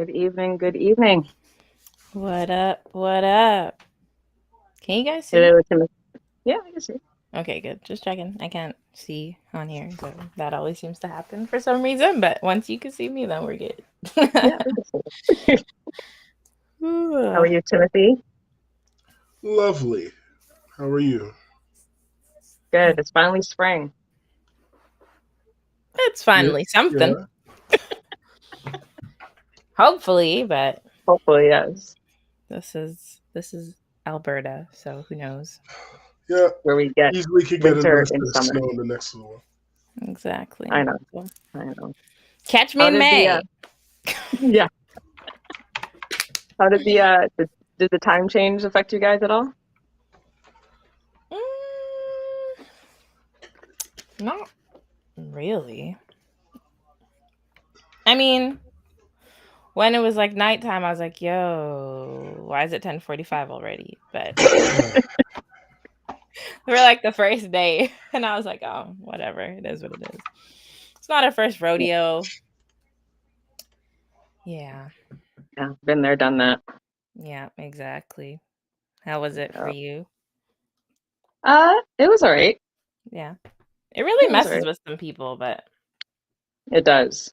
Good evening. Good evening. What up? What up? Can you guys see? Today with Timothy. Yeah, I can see. Okay, good. Just checking. I can't see on here, so that always seems to happen for some reason. But once you can see me, then we're good. Yeah, we can see. How are Ooh, you, Timothy? Lovely. How are you? Good. It's finally spring. it's Yeah, finally something. yeah, Hopefully, but Hopefully, yes. this is Alberta, so who knows? yeah. Where we get Easily could get winter another in set of summer. snow in the next little while. Exactly. I know. So, I know. catch me How in did the May. yeah? How did did the time change affect you guys at all? Mm, not really. I mean, when it was like nighttime, I was like, "Yo, why is it 10:45 already?" But we were like the first day, and I was like, "Oh, whatever. It is what it is." It's not our first rodeo. Yeah, Yeah, been there, done that. yeah, exactly. How was it for Yeah. you? It was all right. Yeah, it It really was all messes right. with some people, but It does.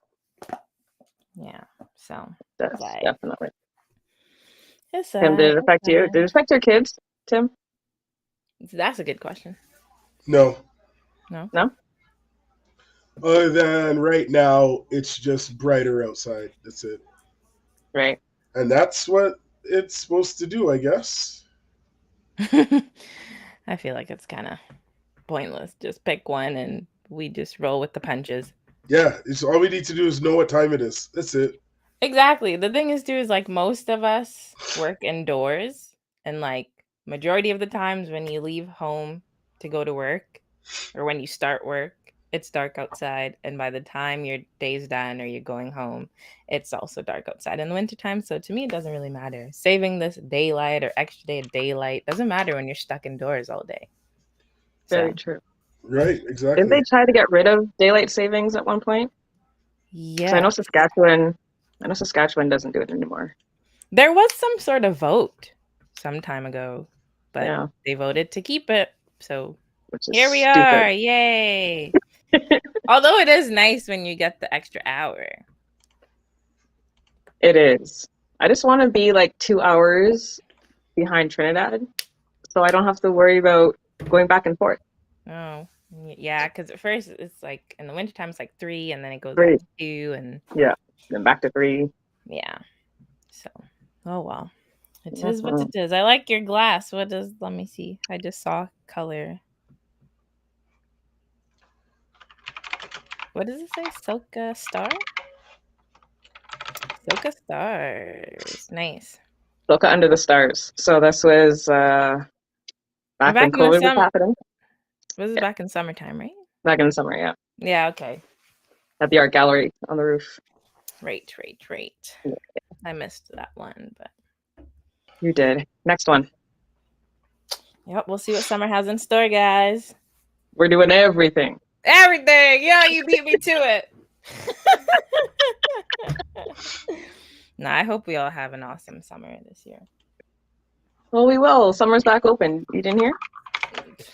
yeah. So It it's does alright. definitely. It's Tim, did alright. it It's affect you? Did it alright. affect your kids, Tim? That's a good question. No. No. No. Other than right now, it's just brighter outside. That's it. Right. And that's what it's supposed to do, I guess. I feel like it's kind of pointless. Just pick one, and we just roll with the punches. Yeah, it's all we need to do is know what time it is. That's it. Exactly. The thing is too is like most of us work indoors and like majority of the times when you leave home to go to work or when you start work, it's dark outside and by the time your day's done or you're going home, it's also dark outside in the wintertime. So to me it doesn't really matter. Saving this daylight or extra day of daylight doesn't matter when you're stuck indoors all day. Very So true. Right, Didn't exactly. they try to get rid of daylight savings at one point? Because yeah. I know Saskatchewan doesn't do it anymore. There was some sort of vote some time ago, but Yeah, they voted to keep it. So which is here we stupid. are. Yay. Although it is nice when you get the extra hour. It is. I just want to be like 2 hours behind Trinidad, so I don't have to worry about going back and forth. Oh, yeah. Because at first it's like in the wintertime, it's like 3, and then it goes back Three, to 2. And yeah, then back to three. yeah. So, oh well. It is what Mhm. it is. I like your glass. What does, let me see. I just saw color. What does it say? Soka Star? Soka Stars. Nice. Look under the stars. So this was back when Back in the COVID was summer. happening. This is Yeah, back in summertime, right? back in the summer. Yeah, Yeah, okay. at the art gallery on the roof. Right, right, right. Yeah, I missed that one, but you did. Next one. yep, we'll see what summer has in store, guys. We're doing everything. Everything. Yeah, you beat me to it. No, I hope we all have an awesome summer this year. Well, we will. Summer's back open. You didn't hear?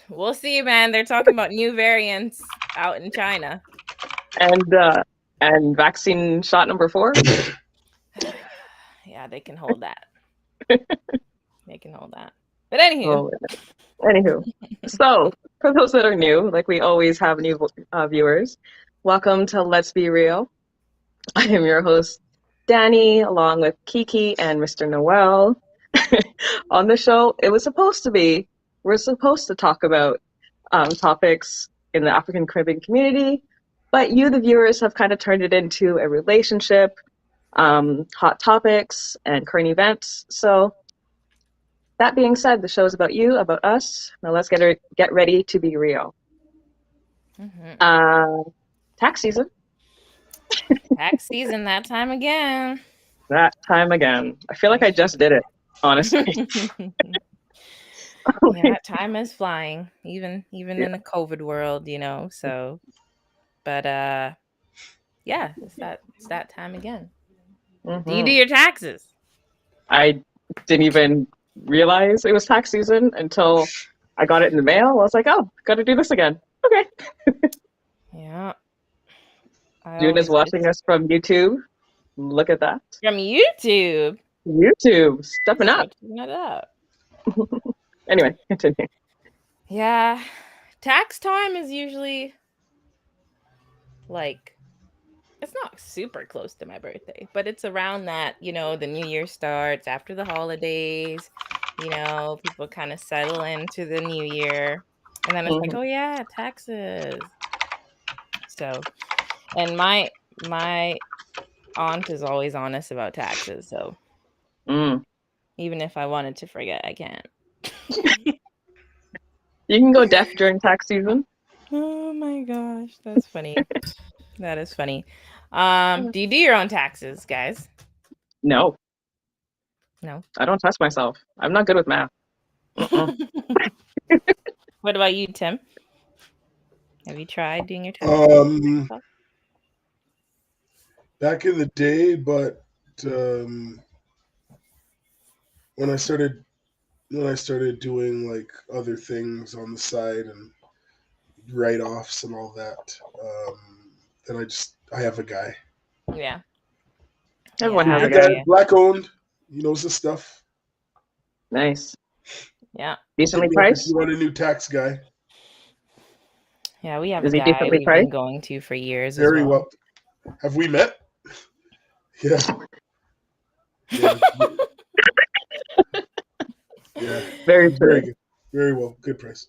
We'll see, man. They're talking about new variants out in China. And vaccine shot number 4. Yeah, they can hold that. They can hold that. But anywho, Oh, anywho, so for those that are new, like we always have new viewers, welcome to Let's Be Real. I am your host, Danny, along with Kiki and Mr. Noel. On the show, we're supposed to talk about topics in the African Caribbean community, but you, the viewers, have kind of turned it into a relationship, hot topics, and current events. So that being said, the show is about you, about us. Now let's get ready to be real. mm-hmm. Uh, Tax season, Tax season that time again. that time again. I feel like I just did it, honestly. Yeah, time is flying, even Yeah. in a COVID world, you know. So, but yeah, it's that time again. Do you do your taxes? I didn't even realize it was tax season until I got it in the mail. I was like, oh, got to do this again. Okay. Yeah. June is watching us from YouTube. Look at that. From YouTube. YouTube, stepping up. Switching it up. Anyway, continue. Yeah. Tax time is usually like, it's not super close to my birthday, but it's around that, the new year starts after the holidays, people kind of settle into the new year. And then it's like, oh yeah, taxes. So, and my aunt is always honest about taxes. So even if I wanted to forget, I can't. You can go deaf during tax season. Oh my gosh, that's funny. That is funny. Do you do your own taxes, guys? No. No. I don't touch myself. I'm not good with math. What about you, Tim? Have you tried doing your taxes? Back in the day, but when I started doing like other things on the side and write-offs and all that, then I have a guy. Yeah. Everyone has a guy. Black owned. He knows the stuff. Nice. Yeah. Decently priced? You want a new tax guy? Yeah, we have a guy we've been going to for years. Very well. Have we met? Yeah. Yeah. Yeah. Very good. Very well. Good price.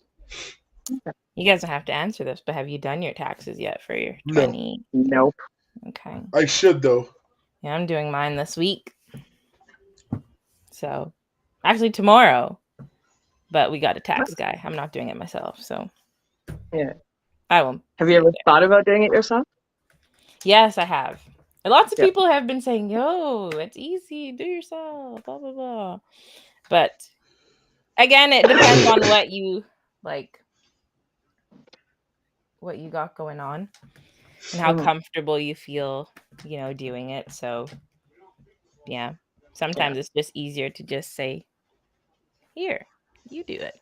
You guys don't have to answer this, but have you done your taxes yet for your 20? Nope. Okay. I should though. Yeah, I'm doing mine this week. So, actually tomorrow. But we got a tax guy. I'm not doing it myself, so. Yeah. I won't. Have you ever thought about doing it yourself? Yes, I have. And lots of people have been saying, yo, it's easy, do yourself, blah, blah, blah. But again, it depends on what you what you got going on and how comfortable you feel, doing it. So yeah, sometimes it's just easier to just say, here, you do it.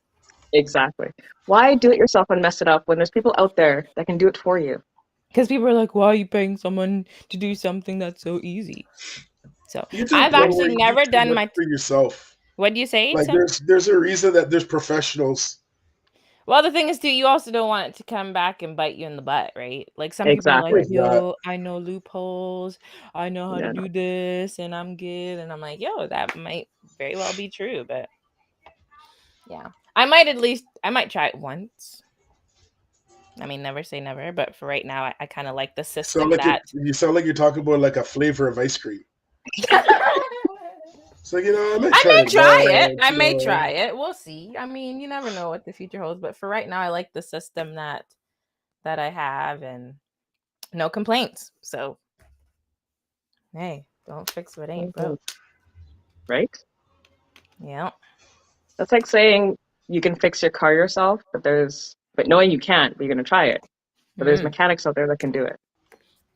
Exactly. Why do it yourself and mess it up when there's people out there that can do it for you? Because people are like, why are you paying someone to do something that's so easy? So I've actually never done my for yourself. What do you say? Like there's a reason that there's professionals. Well, the thing is, too, you also don't want it to come back and bite you in the butt, right? Like some people are like, yo, I know loopholes. I know how to do this and I'm good. And I'm like, yo, that might very well be true. But yeah, I might try it once. I mean, never say never. But for right now, I kind of like the system you sound like you're talking about like a flavor of ice cream. So, I may try it. We'll see. I mean, you never know what the future holds. But for right now, I like the system that I have and no complaints. So, hey, don't fix what ain't broke. Right? Yeah. That's like saying you can fix your car yourself, but knowing you can't, but you're going to try it. But there's mechanics out there that can do it.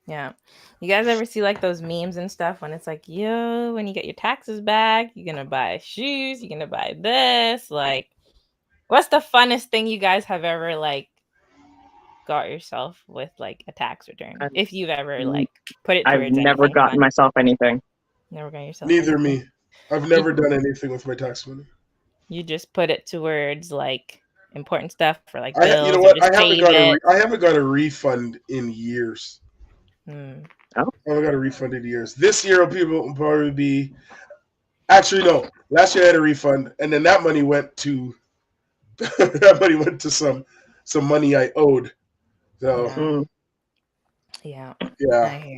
Yeah. You guys ever see like those memes and stuff when it's like, yo, when you get your taxes back, you're going to buy shoes, you're going to buy this. Like, what's the funnest thing you guys have ever like got yourself with like a tax return? If you've ever like put it towards I've never gotten myself anything. Never gotten yourself Neither anything. me. I've never done anything with my tax money. You just put it towards like important stuff for like bills. You know what? I haven't got a refund in years. Oh. I haven't got a refund in years. This year, people will probably be. Actually, no. Last year I had a refund, and then that money went to some money I owed. So yeah,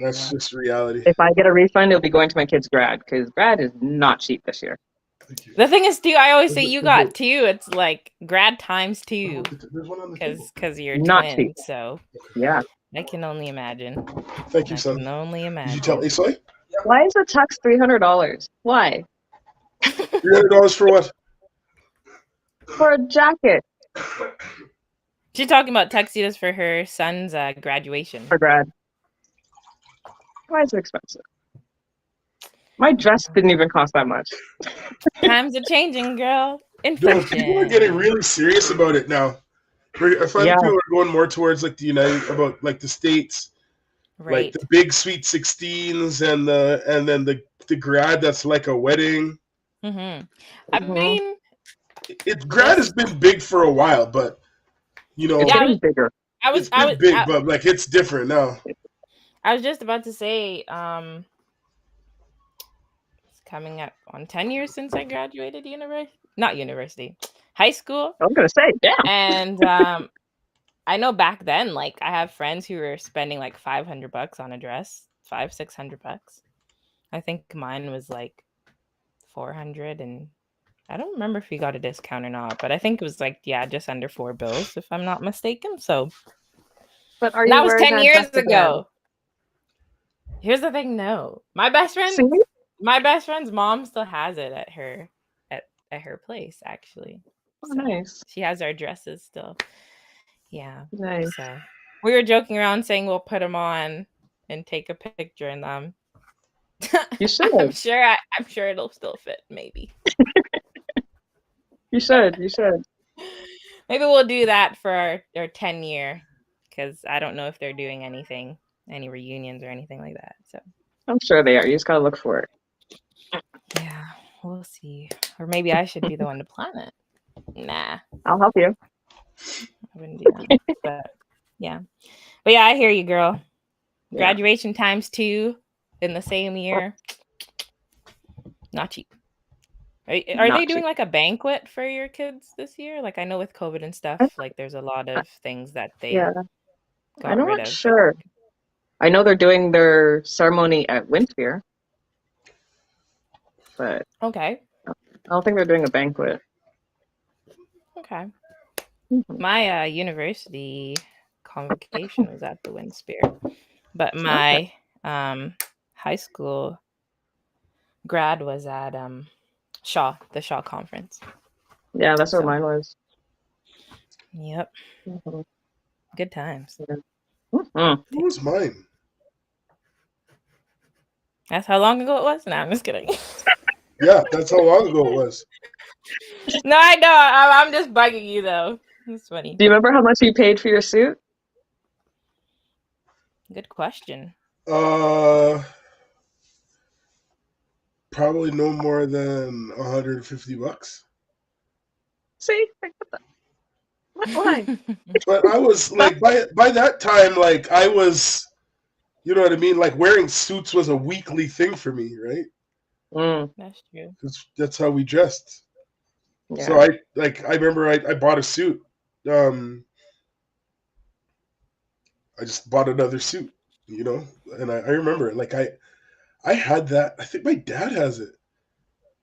that's just reality. If I get a refund, it'll be going to my kid's grad because grad is not cheap this year. The thing is, too, I always say you got two. It's like grad times two because you're not twins. cheap. So yeah, I can only imagine. Thank you, son. I can only imagine. Did you tell Asoy? Why is the tux $300? Why? $300 for what? For a jacket. She's talking about tuxedos for her son's graduation. For grad. Why is it expensive? My dress didn't even cost that much. Times are changing, girl. No, Inflation. people are getting really serious about it now. I find Yeah. that people are going more towards like the about like the States, like Right. the big sweet 16s and then the grad that's like a wedding. Mm-hmm. I Mhm. mean, Grad this. has been big for a while, but you know, It's Yeah, getting bigger. it's been big, but like it's different now. I was just about to say, it's coming up on 10 years since I graduated high school. I was gonna say, yeah. And I know back then, like I have friends who were spending like $500 on a dress, $600. I think mine was like 400, and I don't remember if we got a discount or not, but I think it was like, yeah, just under $4, if I'm not mistaken. So But are you that was wearing 10 that years dress again? ago. Here's the thing, no. My best See? friend's mom still has it at her place, actually. Oh, So nice. she has our dresses still. Yeah. Nice. So we were joking around saying we'll put them on and take a picture in them. You should. I'm sure it'll still fit, maybe. You should. Maybe we'll do that for our 10-year, because I don't know if they're doing any reunions or anything like that. So I'm sure they are. You just gotta look for it. yeah, we'll see. Or maybe I should be the one to plan it. Nah, I'll help you. I wouldn't do that. But yeah, I hear you, girl. Yeah. Graduation times 2 in the same year, not cheap. Are Not they doing cheap. like a banquet for your kids this year? Like I know with COVID and stuff, like there's a lot of things that they Yeah. got I'm rid not of. sure. I know they're doing their ceremony at Windsphere, but Okay. I don't think they're doing a banquet. Okay. Mhm. My university convocation was at the Windsphere, but my high school grad was at the Shaw conference. Yeah, that's where So- mine was. Yep. Mhm. Good times. Mhm. What was mine? That's how long ago it was? No, I'm just kidding. Yeah, that's how long ago it was. No, I know. I'm just bugging you though. It's funny. Do you remember how much you paid for your suit? Good question. Probably no more than $150. See? Like, what the... Why? But I was like, by that time, like I was, you know what I mean? Like wearing suits was a weekly thing for me, right? That's true. That's how we dressed. Yeah. So I remember I bought a suit. I just bought another suit, you know, and I remember like I had that. I think my dad has it.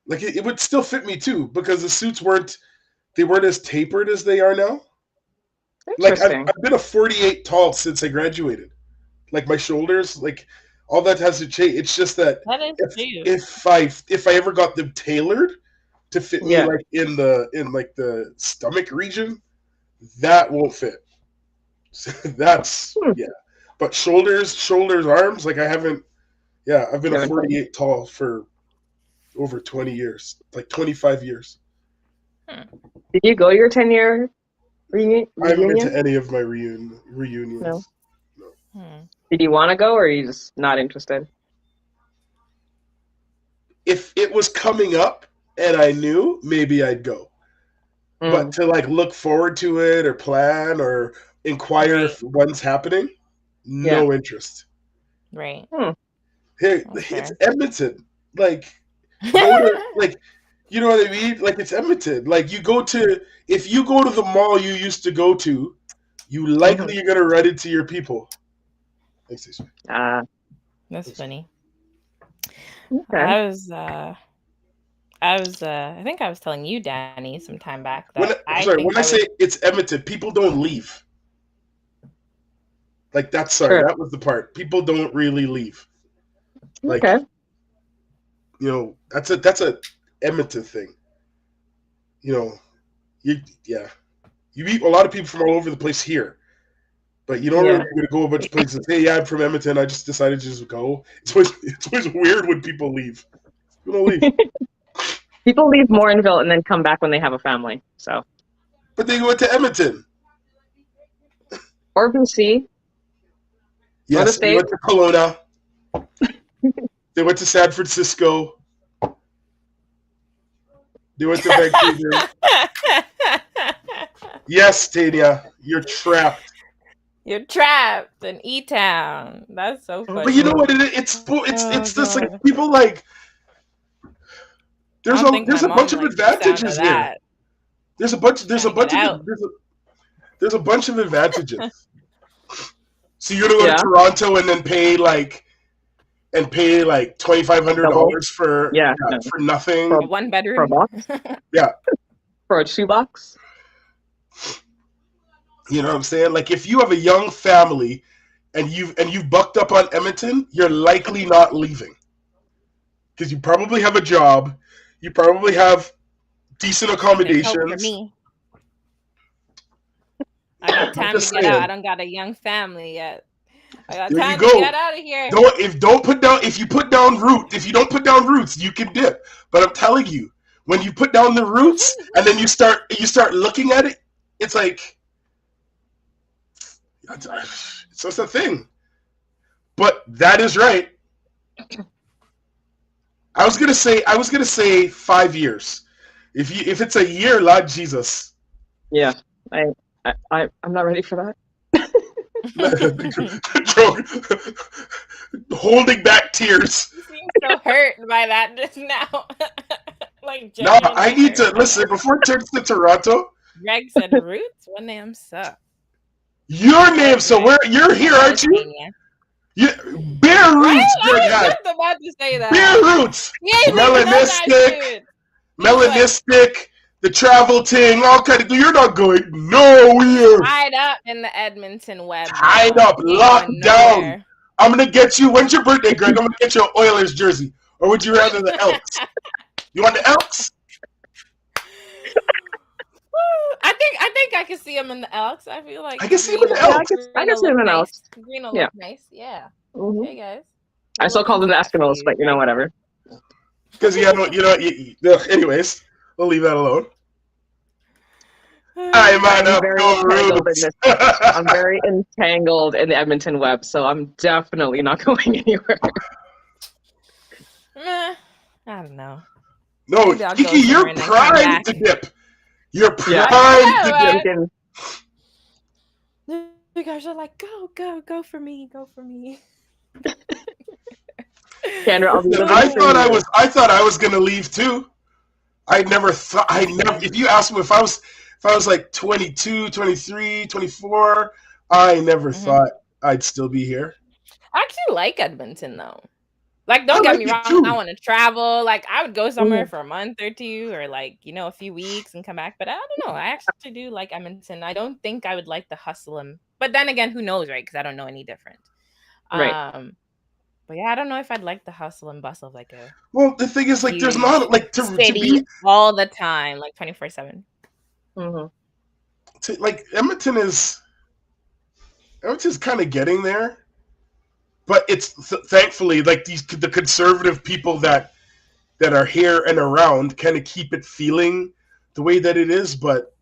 Like it would still fit me too because the suits weren't as tapered as they are now. Like Interesting. I've been a 48 tall since I graduated. Like my shoulders, like all that has to change. It's just that That is true. if I ever got them tailored to fit me Yeah. like in the stomach region, that won't fit. So that's yeah. But shoulders, arms, like I haven't. Yeah, I've been a Haven't 48 tall for over 20 years, like 25 years. Did you go your 10-year reunion? I haven't been to any of my reunions. No. Hmm. Did you want to go, or are you just not interested? If it was coming up and I knew, maybe I'd go. But to like look forward to it or plan or inquire if one's happening, no interest. Right. Hey, Okay. it's Edmonton. Like, go to, like, you know what I mean? Like, it's Edmonton. Like, if you go to the mall you used to go to, you likely you're gonna run into your people. Thanks, That's funny. Okay. I think I was telling you, Danny, some time back that when I say it's Edmonton, people don't leave. Like that was the part. People don't really leave. Like, Okay. you know, that's a Edmonton thing. You know, you meet a lot of people from all over the place here, but you don't really going to go a bunch of places. Hey, yeah, I'm from Edmonton. I just decided to just go. It's always weird when people leave. gonna leave. People leave Morinville and then come back when they have a family. So, But they went to Edmonton. or BC. Yes, they went to Kelowna. They went to San Francisco. They went to Vancouver. Yes, Tania, you're trapped. You're trapped in E-Town. That's so funny. But you know what it is? It's just like people like. There's a bunch of advantages here. There's a bunch of advantages. So you're gonna go to Toronto and then pay like $2,500 for nothing. For one bedroom. For a box? Yeah. For a shoebox? You know what I'm saying? Like if you have a young family and you've bucked up on Edmonton, you're likely not leaving. Because you probably have a job, you probably have decent accommodations. For me. I got time to get out. I don't got a young family yet. I got time to get out of here. If you don't put down roots, you can dip. But I'm telling you, when you put down the roots and then you start looking at it, it's like it's just a thing. But that is right. I was gonna say 5 years. If it's a year, Lord Jesus. Yeah, I'm not ready for that. Holding back tears. You seem so hurt by that just now. Like no, I need to listen before it turns to Toronto. Greg said roots. What name suck? Your name. So you're here, aren't you? Yeah, Bare Roots. Greg I was just about to say that. Bare Roots. Melanistic. The travel thing, all kind of. You're not going nowhere. Tied up in the Edmonton web. Tied up, locked down. I'm gonna get you. When's your birthday, Greg? I'm gonna get you an Oilers jersey. Or would you rather the Elks? You want the Elks? I think I can see him in the Elks. I feel like I can see him in the Elks. I can see him in the Elks. Green will look nice. Yeah. Mm-hmm. Hey guys. I still call them the Eskimos, but whatever. Because anyways. We'll leave that alone. I'm very entangled in the Edmonton web, so I'm definitely not going anywhere. I don't know. No, Kiki, you're primed to dip. You're primed to dip. You guys are like, go for me. Kendra, I thought I was gonna leave too. If you asked me if I was like 22, 23, 24, I never thought I'd still be here. I actually like Edmonton though. Like, don't get me wrong, I want to travel. Like, I would go somewhere for a month or two or like, a few weeks and come back. But I don't know. I actually do like Edmonton. I don't think I would like the hustle. But then again, who knows, right? Because I don't know any different. Right. But yeah, I don't know if I'd like the hustle and bustle of like a. Well, the thing is, like, there's not like to be all the time, like 24/7. Like Edmonton's kind of getting there, but it's thankfully like the conservative people that are here and around kind of keep it feeling the way that it is. But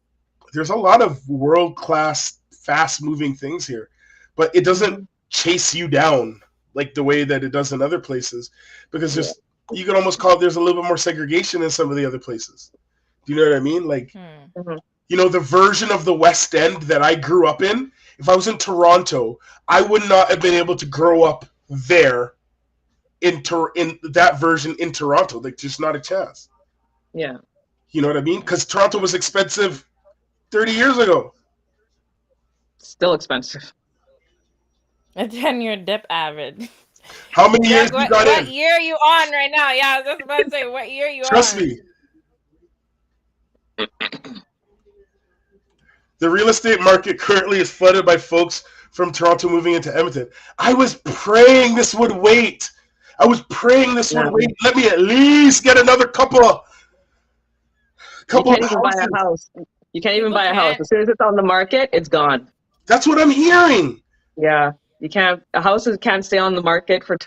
there's a lot of world-class, fast-moving things here, but it doesn't chase you down like the way that it does in other places, because you could almost call it, there's a little bit more segregation in some of the other places. Do you know what I mean? Like, the version of the West End that I grew up in, if I was in Toronto, I would not have been able to grow up there in that version in Toronto. Like, just not a chance. Yeah. You know what I mean? Because Toronto was expensive 30 years ago. Still expensive. A 10-year dip average. How many years you got in? What year are you on right now? Yeah, I was just about to say, what year are you Trust on? me. The real estate market currently is flooded by folks from Toronto moving into Edmonton. I was praying this would wait. Let me at least get another couple. You can't even buy a house. You can't even buy a house. As soon as it's on the market, it's gone. That's what I'm hearing. Yeah. You can't. Houses can't stay on the market for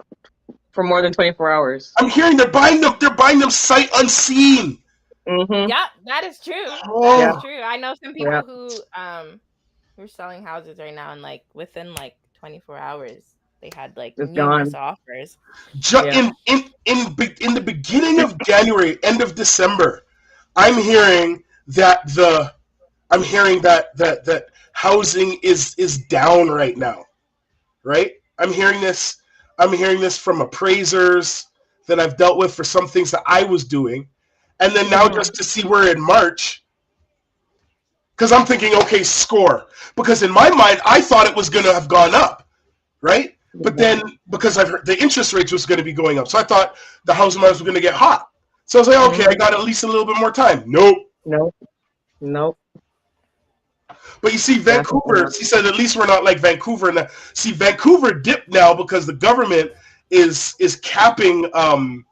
for more than 24 hours. I'm hearing they're buying them. They're buying them sight unseen. Mm-hmm. Yeah, that is true. Oh. That is true. I know some people Yeah. who are selling houses right now, and like within like 24 hours, they had like It's numerous gone. offers. Yeah. In the beginning of January, end of December, I'm hearing that that housing is down right now, right? I'm hearing this from appraisers that I've dealt with for some things that I was doing, and then now just to see we're in March, because I'm thinking, okay, score, because in my mind I thought it was going to have gone up, right? But then because I've heard the interest rates was going to be going up, so I thought the housing market was going to get hot. So I was like, okay, I got at least a little bit more time. Nope. But you see, Vancouver, she said, at least we're not like Vancouver. Now. See, Vancouver dipped now because the government is capping, and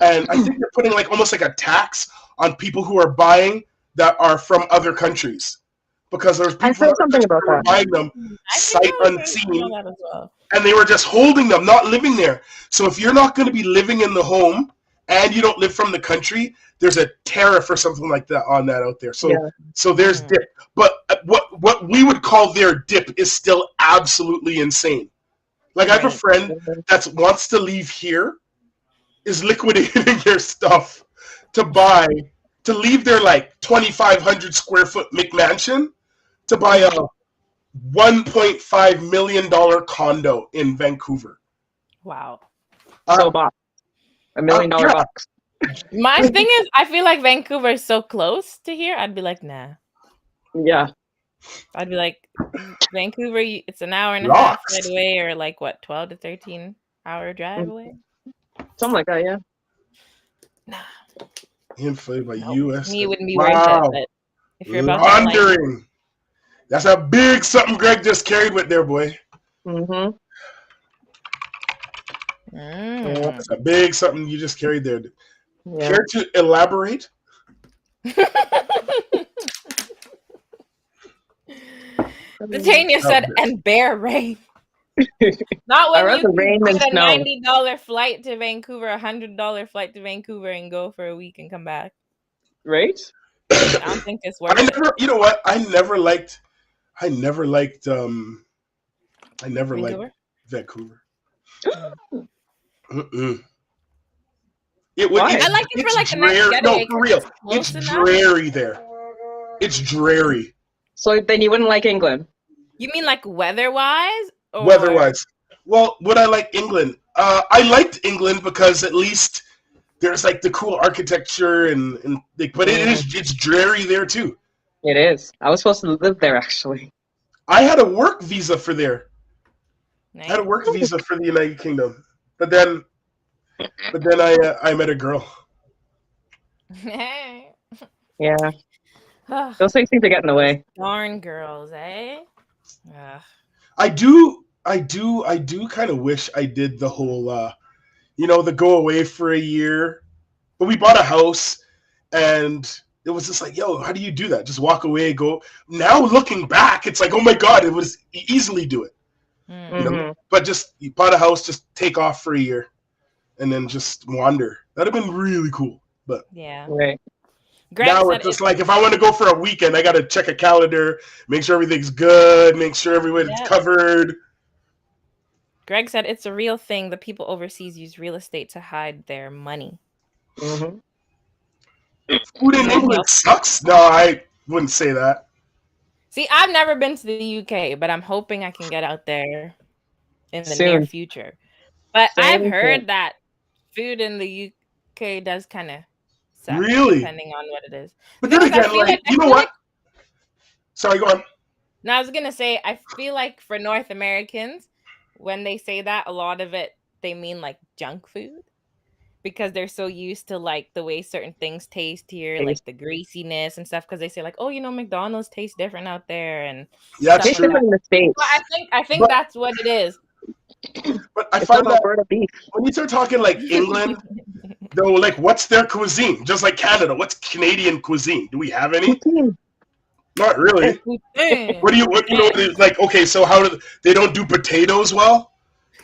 I think they're putting like almost like a tax on people who are buying that are from other countries. Because there's people I heard something about who were that. buying them sight unseen, That as well. and they were just holding them, not living there. So if you're not going to be living in the home and you don't live from the country, there's a tariff or something like that on that out there. So so there's dip. But what we would call their dip is still absolutely insane. Like I have a friend that wants to leave here, is liquidating their stuff to leave their like 2,500 square foot McMansion to buy a $1.5 million condo in Vancouver. Wow. So box. $1 million box. My thing is, I feel like Vancouver is so close to here. I'd be like, nah. Yeah. I'd be like, Vancouver, it's an hour and a half right away, or like what, 12 to 13 hour drive away? Something like that, yeah. Nah. Inflated by U.S. Me wouldn't be worth it. But if you're about laundering. Like... That's a big something Greg just carried with there, boy. Mm-hmm. That's a big something you just carried there. Yeah. Care to elaborate? Titania said, and bear rain. Not when you rain get a snow. $90 flight to Vancouver, $100 flight to Vancouver, and go for a week and come back. Right? I don't think it's worth it. You know what? I never liked Vancouver. It would. I like it for like dreary. a nice getaway. No, for real. It's dreary there. It's dreary. So then you wouldn't like England? You mean like weather-wise? Or... Weather-wise. Well, would I like England? I liked England because at least there's like the cool architecture and but it's dreary there too. It is. I was supposed to live there actually. I had a work visa for there. Nice. I had a work visa for the United Kingdom, but then I met a girl. Yeah. Those things seem to get in the way. Darn girls, eh? I do kind of wish I did the whole, the go away for a year. But we bought a house, and it was just like, yo, how do you do that? Just walk away, go. Now looking back, it's like, oh my God, it was easily do it. Mm-hmm. You know? But just you bought a house, just take off for a year, and then just wander. That'd have been really cool. But yeah, right. Greg now it's just like if I want to go for a weekend, I got to check a calendar, make sure everything's good, make sure everybody's covered. Greg said it's a real thing. The people overseas use real estate to hide their money. Mm-hmm. Food in England sucks. No, I wouldn't say that. See, I've never been to the UK, but I'm hoping I can get out there in the near future. But I've heard that food in the UK does kind of suck, depending on what it is. But then again, like, you know what? Sorry, go on. No, I was going to say, I feel like for North Americans, when they say that, a lot of it, they mean like junk food. Because they're so used to like the way certain things taste here, like the greasiness and stuff. Because they say like, oh, McDonald's tastes different out there, and yeah, that's true. In the States. Well, I think that's what it is. But I find that when you start talking like England, though, like what's their cuisine? Just like Canada, what's Canadian cuisine? Do we have any? Not really. What like? Okay, so how do they don't do potatoes well?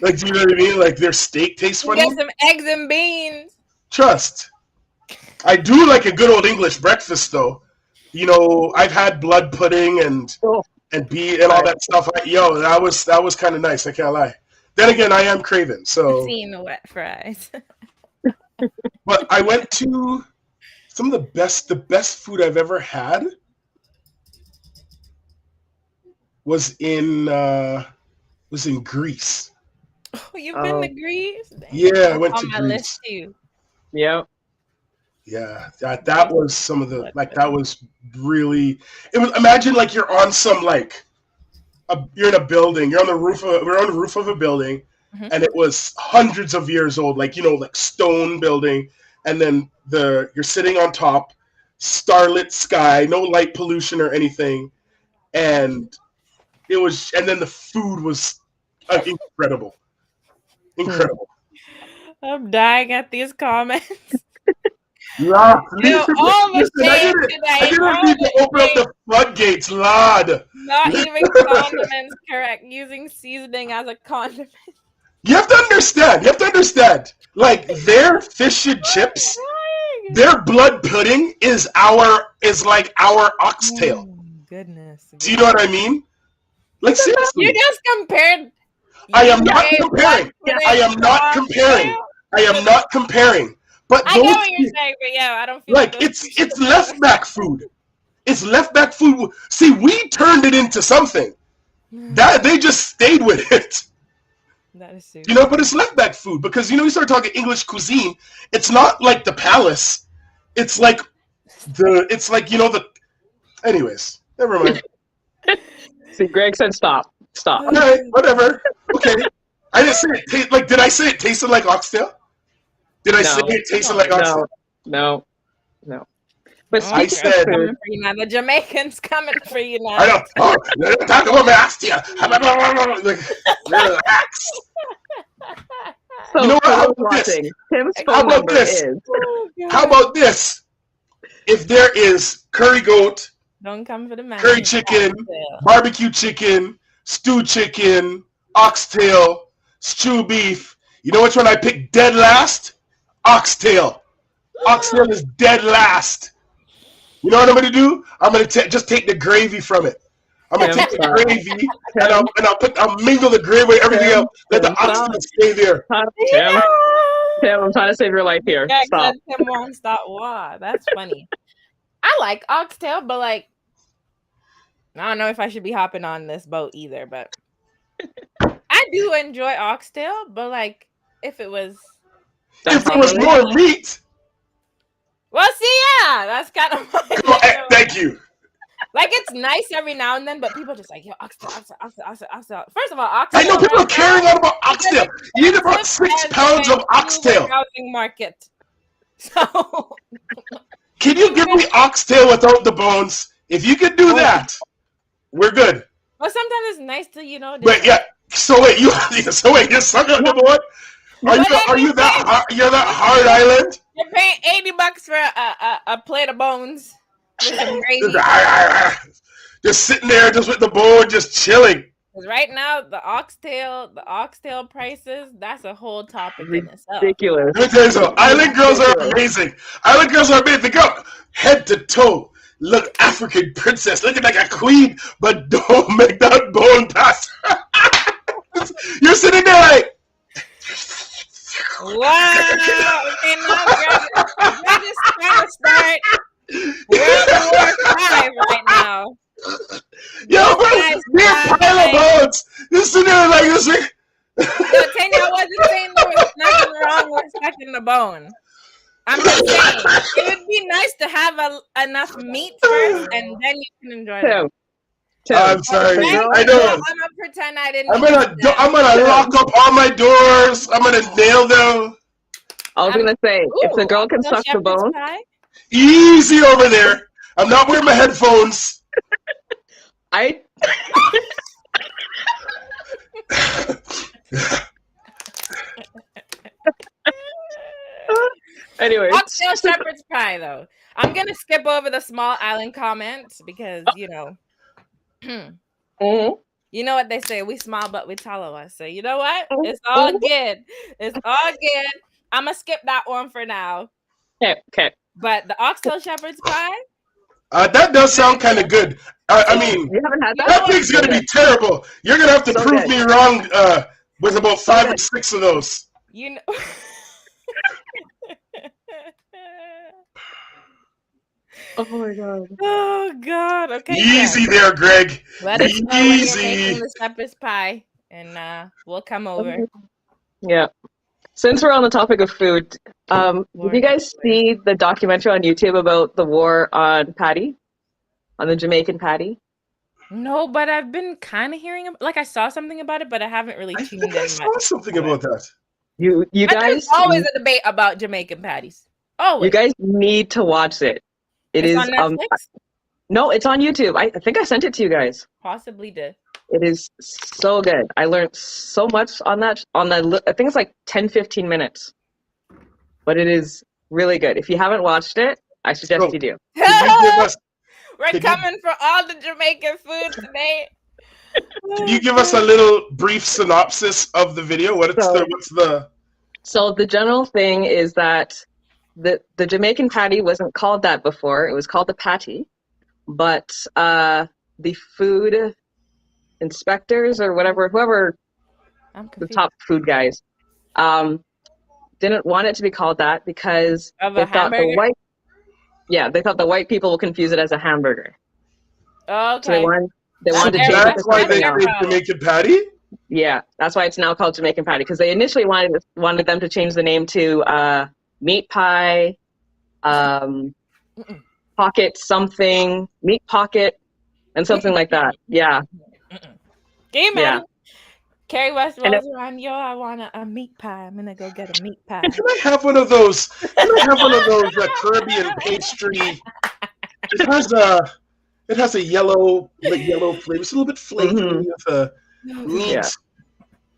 Like, do you know what I mean? Like, their steak tastes You funny. get some eggs and beans. Trust. I do like a good old English breakfast, though. You know, I've had blood pudding and Oh, beet and all that stuff. That was kind of nice. I can't lie. Then again, I am craving. So, Seen the wet fries. but I went to some of the best food I've ever had was in Greece. Oh, you've been to Greece? Dang. Yeah, I went On to my Greece. list too. yep. Yeah, that was some of the that was really. It was, imagine like you're on some you're in a building. We're on the roof of a building, and it was hundreds of years old. Like like stone building, and then you're sitting on top, starlit sky, no light pollution or anything, and then the food was incredible. I'm dying at these comments. Yeah, almost I didn't need to open up the floodgates, Lord. Not even condiments correct. Using seasoning as a condiment. You have to understand. Like their fish and chips, their blood pudding is like our oxtail. Oh, goodness. Do you know what I mean? Like seriously. You just compared. I am not comparing. I am not comparing. But I know what you're saying, but yeah, I don't feel like it's left back food. It's left back food. See, we turned it into something. That they just stayed with it. That is super. But it's left back food because you start talking English cuisine. It's not like the palace. It's like Anyways, never mind. See, Greg said stop. All right, whatever. Okay, I didn't say it. Did I say it tasted like oxtail? Did I say it tasted like oxtail? No. But I said coming for you now. The Jamaicans coming for you now. I don't talk about my oxtail. Relax. So You know what? for How those about this? watching, Tim's How phone about number this? is How about this? If there is curry goat, Don't come for the man. curry chicken, barbecue chicken, stew chicken, oxtail, stew beef. You know which one I picked dead last? Oxtail. Oxtail is dead last. You know what I'm going to do? I'm going to just take the gravy from it. I'm going to take the gravy and I'll mingle the gravy with everything else. Let the oxtail stay there. Tim, I'm trying to save your life here. Yeah, Stop. Tim won't stop. Wow, that's funny. I like oxtail, but I don't know if I should be hopping on this boat either. But I do enjoy oxtail, but if it was, If there was more meat. well, see, yeah, that's kind of Thank you. it's nice every now and then, but people just yo, oxtail. First of all, oxtail. I know people are carrying on about oxtail. You need about 6 pounds of oxtail. Housing market. So, Can you give me oxtail without the bones? If you can do that, we're good. well, sometimes it's nice to But yeah, so wait, you're sucking on the board? You're that hard island? You're paying $80 for a plate of bones with some gravy. Just sitting there, just with the bone, just chilling. Because right now, the oxtail prices, that's a whole topic in itself. Ridiculous. Let me tell you something. Island girls are amazing. Island girls are amazing. They go head to toe. Look, African princess, looking like a queen, but don't make that bone pass. You're sitting there like. Wow! Okay, now Greg is trying to start World War V right now. Yo, bro, you're a pile of bones. You're sitting there like this. Yo, Tanya, I wasn't saying there was nothing wrong with sucking the bone. I'm just saying it would be nice to have enough meat first, and then you can enjoy it. I'm sorry. I know. I'm gonna pretend I didn't. I'm gonna lock up all my doors. I'm gonna nail them. I was gonna say, if the girl can suck the bone, easy over there. I'm not wearing my headphones. Anyway, oxtail shepherd's pie though. I'm gonna skip over the small island comments because Mm-hmm. You know what they say? We smile, but we tell us. So you know what? It's all good. It's all good. I'm gonna skip that one for now. Okay. But the oxtail shepherd's pie. That does sound kind of good. I mean, You haven't had that? that thing's gonna be terrible. You're gonna have to So prove good. me wrong with about 5 or 6 of those. You know. Oh my god. Oh God. Okay. Easy there, Greg. Let us know when you're Easy. making the shepherd's pie, and we'll come over. Yeah. Since we're on the topic of food, did you guys see the documentary on YouTube about the war on patty, on the Jamaican patty? No, but I've been kind of hearing like I saw something about it, but I haven't really I tuned think in I much. saw something about that. You But guys, there's always a debate about Jamaican patties. Always. you guys need to watch it. It's on Netflix. No, it's on YouTube. I think I sent it to you guys. Possibly did. It is so good. I learned so much on that. I think it's like 10-15 minutes, but it is really good. If you haven't watched it, I suggest So, you do. Can you give us, We're Can you- coming for all the Jamaican food today. can you give us a little brief synopsis of the video? What's the So the general thing is that the Jamaican patty wasn't called that before. It was called the patty, but the food inspectors or whoever I'm the confused. top food guys, didn't want it to be called that because Of they a thought hamburger? they thought the white people will confuse it as a hamburger. So Okay. they wanted to Yeah, change it that's to why something they else. say Jamaican patty? Yeah, that's why it's now called Jamaican patty, because they initially wanted them to change the name to meat pie, pocket something, meat pocket, and something like that. Yeah. Game Yeah. man. Carrie West And rolls around. Yo, I want a meat pie. I'm gonna go get a meat pie. Can I have one of those? Can I have one of those Caribbean pastry? It has a yellow flavor. It's a little bit flaky with a neat Yeah.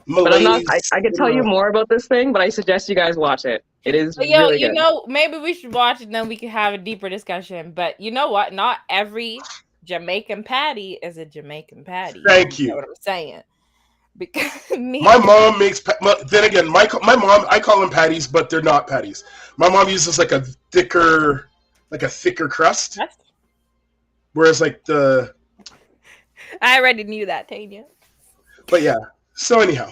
But I'm not. malaise. I could tell you more about this thing, but I suggest you guys watch it. It is But yo, really you good. know, maybe we should watch it and then we can have a deeper discussion. But you know what? Not every Jamaican patty is a Jamaican patty. Thank you. Know what I'm saying? Because My mom makes. Then again, my mom. I call them patties, but they're not patties. My mom uses like a thicker crust, whereas like the. I already knew that, Tanya. But yeah. So anyhow.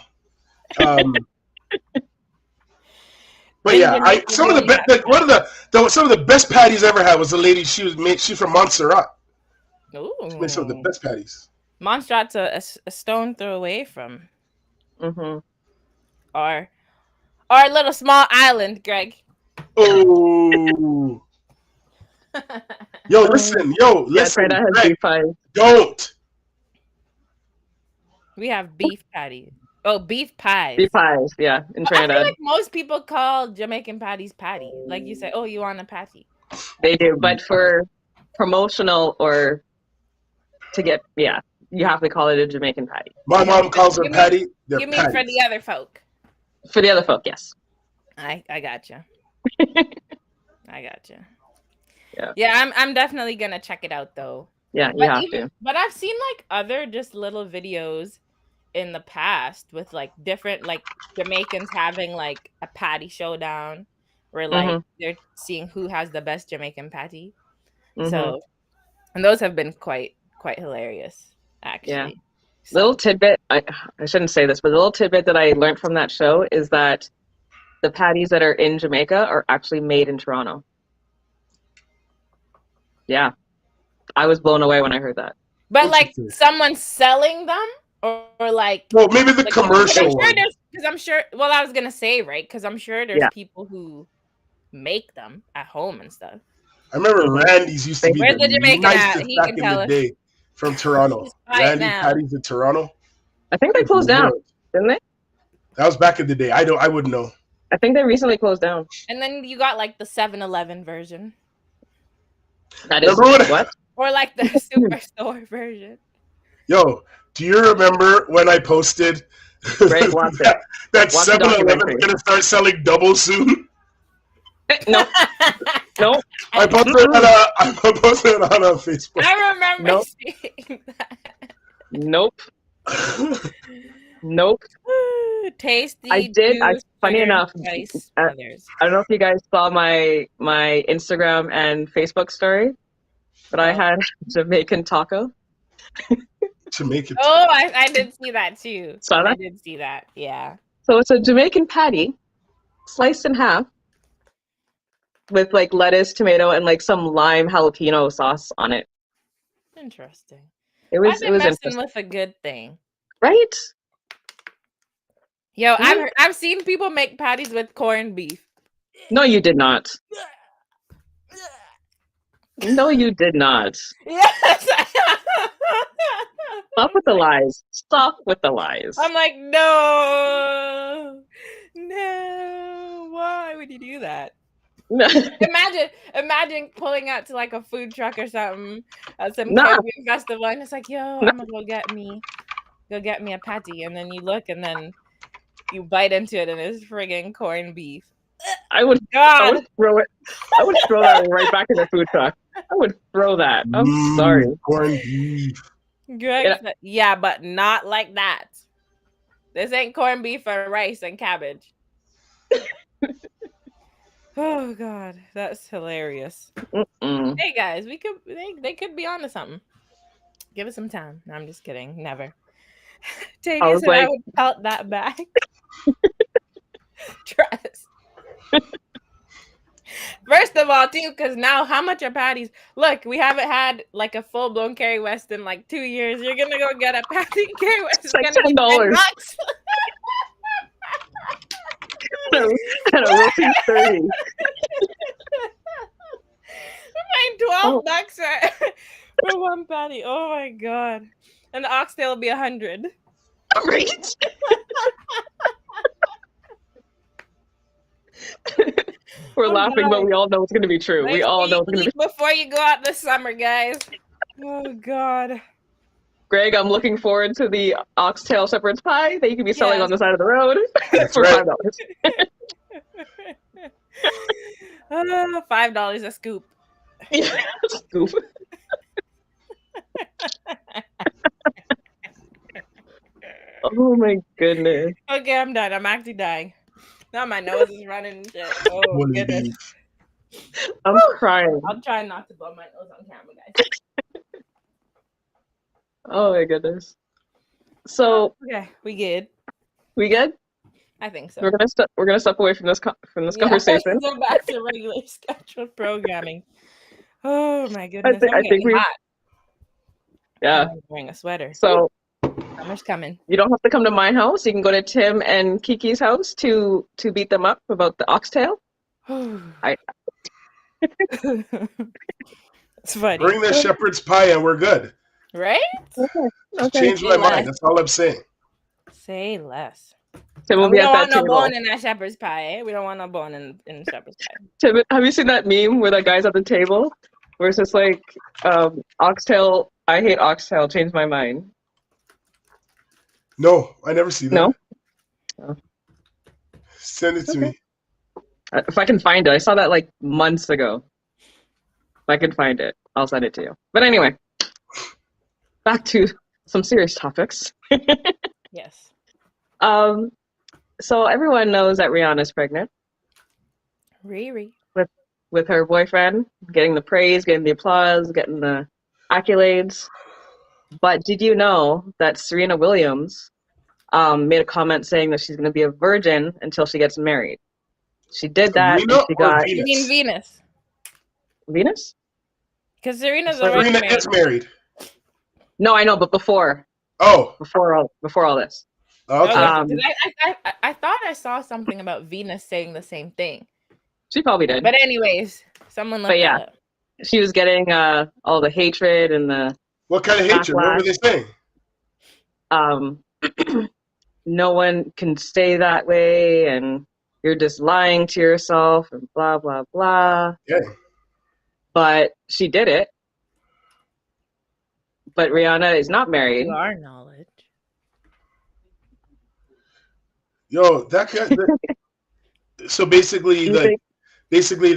But yeah, some of the best patties I ever had was the lady. She's from Montserrat. Ooh. She made some of the best patties. Montserrat's a stone throw away from our little small island, Greg. Oh. Yo, listen. Trinidad has Greg, beef pies. don't. We have beef patties. Oh, beef pies. Beef pies, yeah, in Well, I feel Trinidad. like most people call Jamaican patties patty. Like you say, oh, you want a patty? They do, but for promotional or to get, you have to call it a Jamaican patty. My mom calls her You mean- patty. They're You mean for patties. the other folk? For the other folk, yes. I gotcha. I gotcha. Yeah. Yeah, I'm definitely gonna check it out though. Yeah, you But have even, to. but I've seen like other just little videos in the past with like different like Jamaicans having like a patty showdown where like they're seeing who has the best Jamaican patty. So, and those have been quite hilarious actually. Yeah. So, Little tidbit, I shouldn't say this, but the little tidbit that I learned from that show is that the patties that are in Jamaica are actually made in Toronto. Yeah. I was blown away when I heard that. but like Interesting. someone selling them or like Well, maybe the like, commercial one. because I'm sure. Well, I was gonna say right because I'm sure there's Yeah. people who make them at home and stuff. I remember Randy's used to be Where's the Jamaican at? nicest He back can in tell the us. day from Toronto. He's right Randy now. Patties in Toronto. I think they closed down, didn't they? That was back in the day. I wouldn't know. I think they recently closed down. And then you got like the 7-Eleven version That is Remember what? or like the Superstore version. Yo, do you remember when I posted Right, watch it. that Watch the 7-Eleven documentary. is gonna start selling double soon? Nope. Nope. I posted it on Facebook. I remember Nope. seeing that. Nope. Nope. Tasty. I did. Juice, Funny sugar, enough, spice, I others. don't know if you guys saw my Instagram and Facebook story, but I Oh. had Jamaican taco. Jamaican. Oh, I did see that too. Saw I that? did see that. Yeah. So it's a Jamaican patty, sliced in half, with like lettuce, tomato, and like some lime jalapeno sauce on it. Interesting. It Why was they messing interesting, with a good thing? right? Yo, Right? I've seen people make patties with corned beef. No, you did not. No, you did not. Yes. Stop with the lies. Stop with the lies. I'm like, no, why would you do that? Imagine pulling out to like a food truck or something at some Nah. Caribbean festival, and it's like, yo, I'm gonna go get me a patty, and then you look, and then you bite into it, and it's friggin' corned beef. I would throw it. I would throw that right back in the food truck. I would throw that. I'm sorry. Corned beef. Greg said, yeah, but not like that. This ain't corned beef and rice and cabbage. Oh God, that's hilarious. Mm-mm. Hey guys, they could be onto something. Give us some time. No, I'm just kidding. Never. Tanya said I would pelt that back. Trust. First of all, too, because now how much are patties? Look, we haven't had like a full blown Kerry West in like 2 years. You're gonna go get a patty Kerry West. It's like $10. And a rupee 30. I'm paying $12 for one patty. Oh my God. And the oxtail will be 100. Right? We're laughing, but we all know it's going to be true. We all know it's going to be before you go out this summer, guys. Oh God. Greg, I'm looking forward to the oxtail shepherd's pie that you can be selling on the side of the road for $5. $5 a scoop. Yeah, scoop. Oh my goodness. Okay, I'm done. I'm actually dying. Now my nose is running and shit. Oh goodness. I'm crying. I'll try not to blow my nose on camera, guys. Oh my goodness. So okay, we good? We good? I think so. We're gonna step away from this conversation. Go back to regular scheduled programming. Oh my goodness! I think we. Hot. Yeah. I'm wearing a sweater. So summer's coming. You don't have to come to my house. You can go to Tim and Kiki's house to beat them up about the oxtail. It's funny. Bring the shepherd's pie and we're good. Right? Okay. Change my mind. That's all I'm saying. Say less. Tim will we be don't at want that no table. bone in that shepherd's pie. Eh? We don't want no bone in shepherd's pie. Tim, have you seen that meme where that guy's at the table where it's just like oxtail? I hate oxtail. Change my mind. No, I never see that. No. Oh. Send it to me. If I can find it, I saw that like months ago. If I can find it, I'll send it to you. But anyway, back to some serious topics. Yes. So everyone knows that Rihanna's pregnant. Riri. With her boyfriend, getting the praise, getting the applause, getting the accolades. But did you know that Serena Williams made a comment saying that she's going to be a virgin until she gets married? She did that. Serena she got Venus? You mean Venus? Venus? Because Serena's Serena already is married. No, I know, but before Oh, before all this. okay. I thought I saw something about Venus saying the same thing. She probably did. But anyways, someone looked that up. She was getting all the hatred and the What kind of hatred? What were they saying? No one can stay that way, and you're just lying to yourself, and blah blah blah. Yeah. But she did it. But Rihanna is not married. To our knowledge. Yo, that guy. So basically, the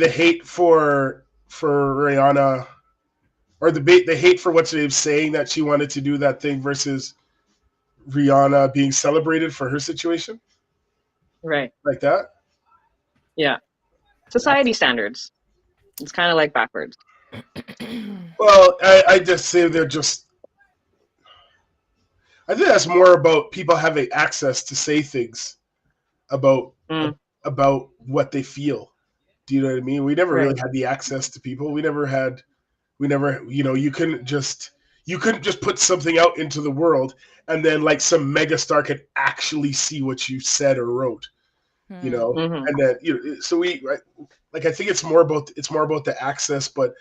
hate for Rihanna, or the hate for what's her name saying that she wanted to do that thing versus Rihanna being celebrated for her situation Right. like that. Yeah. Society standards. It's kind of like backwards. Well, I just say they're just. I think that's more about people having access to say things about Mm, about what they feel. Do you know what I mean? We never right. really had the access to people. We never, you couldn't just put something out into the world and then like some megastar could actually see what you said or wrote, you know. Hmm. And then so like I think it's more about the access, but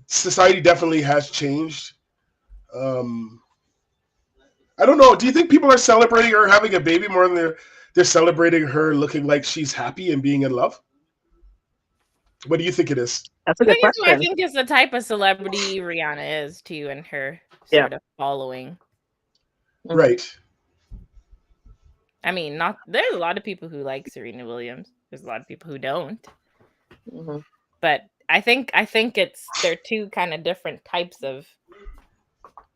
society definitely has changed. I don't know. Do you think people are celebrating her having a baby more than they're celebrating her looking like she's happy and being in love? What do you think it is? That's a The good thing is, I question. think it's the type of celebrity Rihanna is too, and her Yeah. sort of following. Mhm. Right. I mean, not there's a lot of people who like Serena Williams. There's a lot of people who don't. Hmm. But I think they're two kind of different types of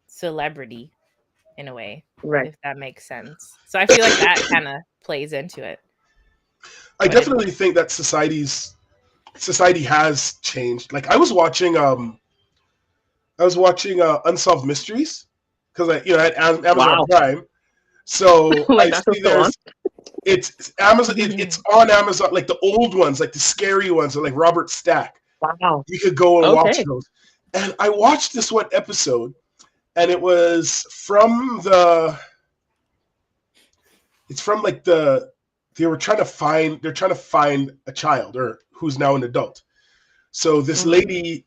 celebrity in a way, Right. if that makes sense. So I feel like that kind of plays into it. I But definitely think that society has changed. Like I was watching Unsolved Mysteries because I had Amazon Wow. Prime. So Like I that's see still on. it's Amazon. It's on Amazon, like the old ones, like the scary ones, like Robert Stack. Wow. You could go and watch Okay. those. And I watched this one episode, and it was it's from like they're trying to find a child or who's now an adult. So this Mhm. lady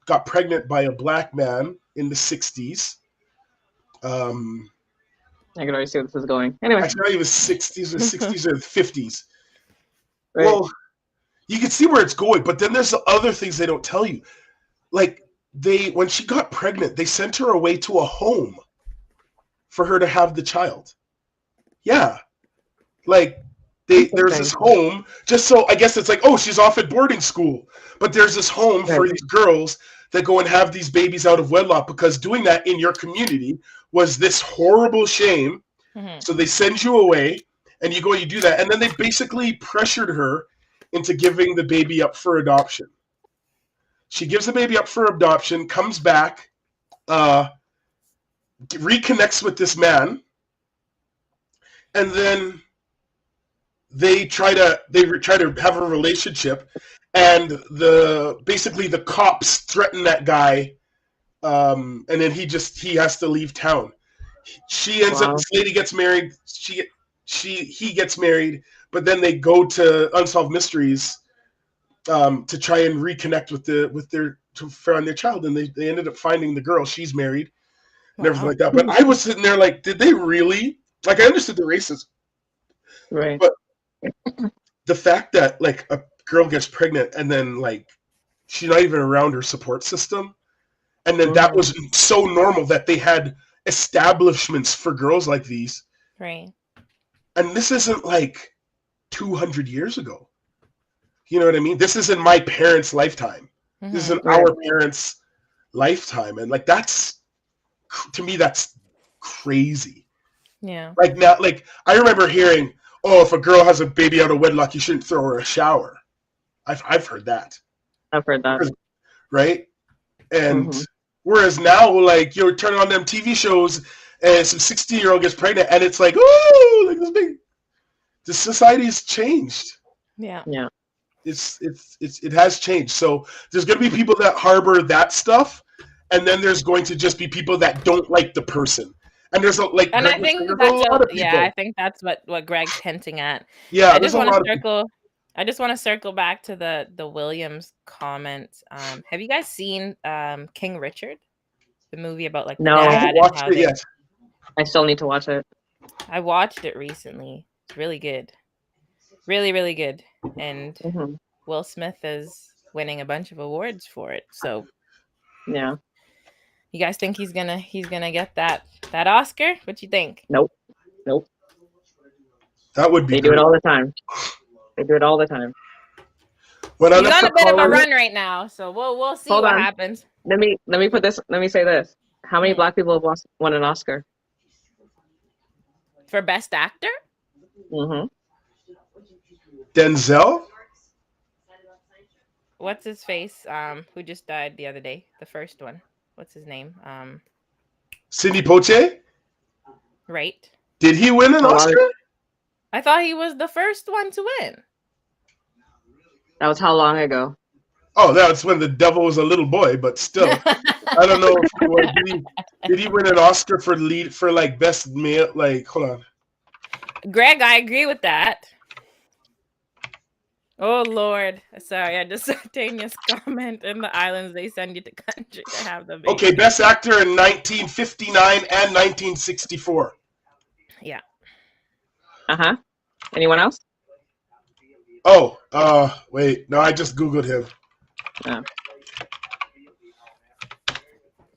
got pregnant by a black man in the 60s. I can already see where this is going. Anyway, Actually, not even 60s or 60s or 50s. right. Well, you can see where it's going, but then there's the other things they don't tell you. Like when she got pregnant, they sent her away to a home for her to have the child. Yeah. Like there's this home, just so I guess it's like, oh, she's off at boarding school. But there's this home for Right. these girls that go and have these babies out of wedlock because doing that in your community was this horrible shame. Mhm. So they send you away and you go and you do that. And then they basically pressured her into giving the baby up for adoption. She gives the baby up for adoption, comes back, reconnects with this man, and then they try to have a relationship, and basically the cops threaten that guy, and then he has to leave town. She ends up, Wow. this lady gets married. He gets married, but then they go to Unsolved Mysteries to try and reconnect to find their child, and they ended up finding the girl. She's married and everything like that. But I was sitting there like, did they really? Like, I understood the racism, Right. but the fact that like a girl gets pregnant and then like she's not even around her support system, and then that was so normal that they had establishments for girls like these. Right. And this isn't like 200 years ago. You know what I mean? This is in my parents' lifetime. This is in Right. our parents' lifetime. And like to me, that's crazy. Yeah. Like now, like I remember hearing, oh, if a girl has a baby out of wedlock, you shouldn't throw her a shower. I've heard that. I've heard that. Right? And Mhm. whereas now, like you're turning on them TV shows and some 16-year-old gets pregnant and it's like, oh, like this big. The society's changed. Yeah. Yeah. It has changed. So there's going to be people that harbor that stuff, and then there's going to just be people that don't like the person. And there's like, And I Greg was think saying, there's that's a lot of people. yeah, I think that's what Greg's hinting at. Yeah, I there's just a want lot to of people. circle. I just want to circle back to the Williams comment. Have you guys seen King Richard, the movie about like the No. I dad haven't and watched how it they? yet. I still need to watch it. I watched it recently. It's really good, really really good, and Mhm. Will Smith is winning a bunch of awards for it. So Yeah. you guys think he's gonna get that Oscar? What you think? Nope. Nope. That would be They do great. it all the time. They do it all the time. When I He's left on for a bit of a college, run right now, so we'll see Hold what on. happens. Let me say this. How many black people have won an Oscar? For Best Actor? Mm-hmm. Denzel, What's his face? Who just died the other day? The first one. What's his name? Sidney Poitier, Right. did he win an How long- Oscar? I thought he was the first one to win. That was how long ago? Oh, that's when the devil was a little boy, but still, I don't know if he was. Did he win an Oscar for like best male? Like, hold on. Greg, I agree with that. Oh Lord, sorry, I just saw Tanya's comment. In the islands, they send you to country to have the baby. Okay, best actor in 1959 and 1964. Yeah. Uh-huh. Anyone else? Oh, wait, no, I just Googled him. Oh.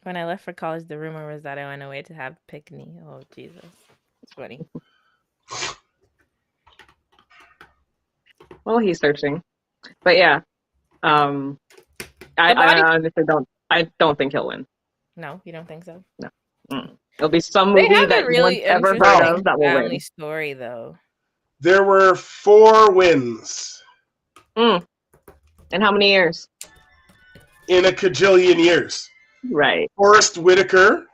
When I left for college, the rumor was that I went away to have picnic. Oh Jesus, it's funny. Well, he's searching. But yeah. I honestly don't think he'll win. No, you don't think so? It'll be some They movie have that a really no one's ever heard interesting of that will family win. story, though. There were 4 wins And how many years? in a cajillion years. Right. Forrest Whitaker,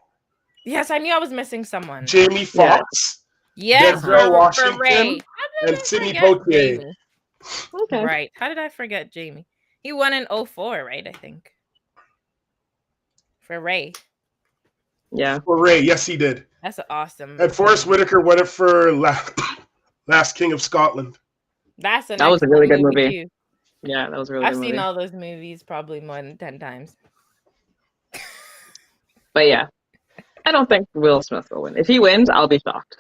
Yes, I knew I was missing someone. Jamie Foxx, Yes, Denzel for Washington, Ray. and Sidney Poitier. Okay. Right. How did I forget Jamie? He won in 2004, right? I think. For Ray. Yeah. For Ray, yes, he did. That's awesome. And Forrest Whitaker won it for Last King of Scotland. That was a really good movie. Too. Yeah, that was a really I've good seen movie. all those movies probably more than 10 times. But yeah. I don't think Will Smith will win. If he wins, I'll be shocked.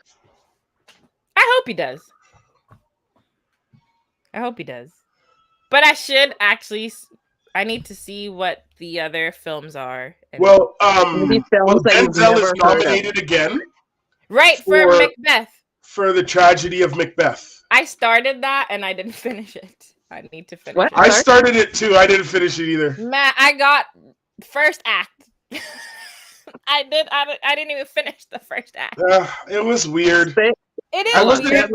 I hope he does. But I should actually. I need to see what the other films are. Well, Maybe films that you've Denzel never is heard of. nominated again Right, for Macbeth. for the tragedy of Macbeth. I started that and I didn't finish it. I need to finish What? it. I started it too. I didn't finish it either. Matt, I got first act. I didn't even finish the first act. It was weird. It is I weird.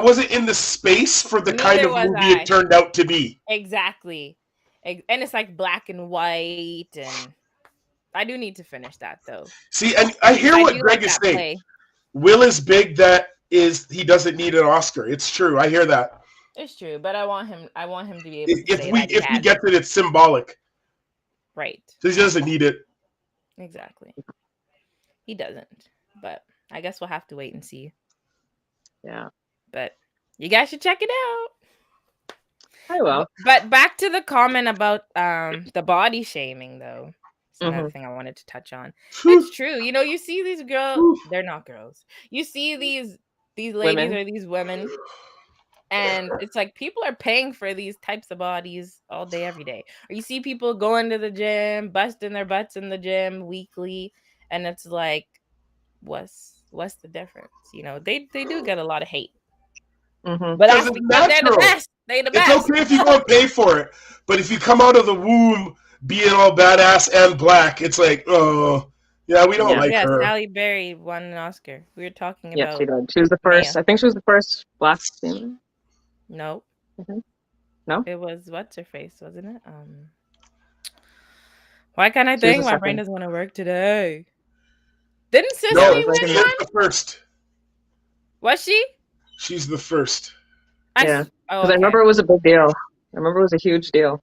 wasn't in the space for the kind Neither of was movie I. it turned out to be. Exactly. And it's like black and white, and I do need to finish that though. See, and I hear what do Greg like is that saying. play. Will is big. That is, he doesn't need an Oscar. It's true. I hear that. It's true, but I want him to be able to If say we that he if he has gets it, it's symbolic. right. So he doesn't need it. Exactly. He doesn't. But I guess we'll have to wait and see. Yeah. But you guys should check it out. I will. But back to the comment about the body shaming though. It's another thing I wanted to touch on. It's true. You know, you see these girls, they're not girls. You see these ladies Women. or these women, and it's like people are paying for these types of bodies all day, every day. Or you see people going to the gym, busting their butts in the gym weekly, and it's like, what's the difference? You know, they do get a lot of hate. Mm-hmm. But that's Because it's because they're the natural. best. They're the best. It's okay if you go and pay for it, but if you come out of the womb being all badass and black, it's like, oh, yeah, we don't like Yes, her. Halle Berry won an Oscar. We were talking Yes, about. she did. She was the first. Maya. I think she was the first black female. No. Mhm. No? It was what's her face, wasn't it? Why can't I She was think? the My brain second. doesn't want to work today. Didn't Cicely No, it was win like she in one? is the first. Was she? She's the first. Yeah. Oh, Because I remember it was a big deal. I remember it was a huge deal.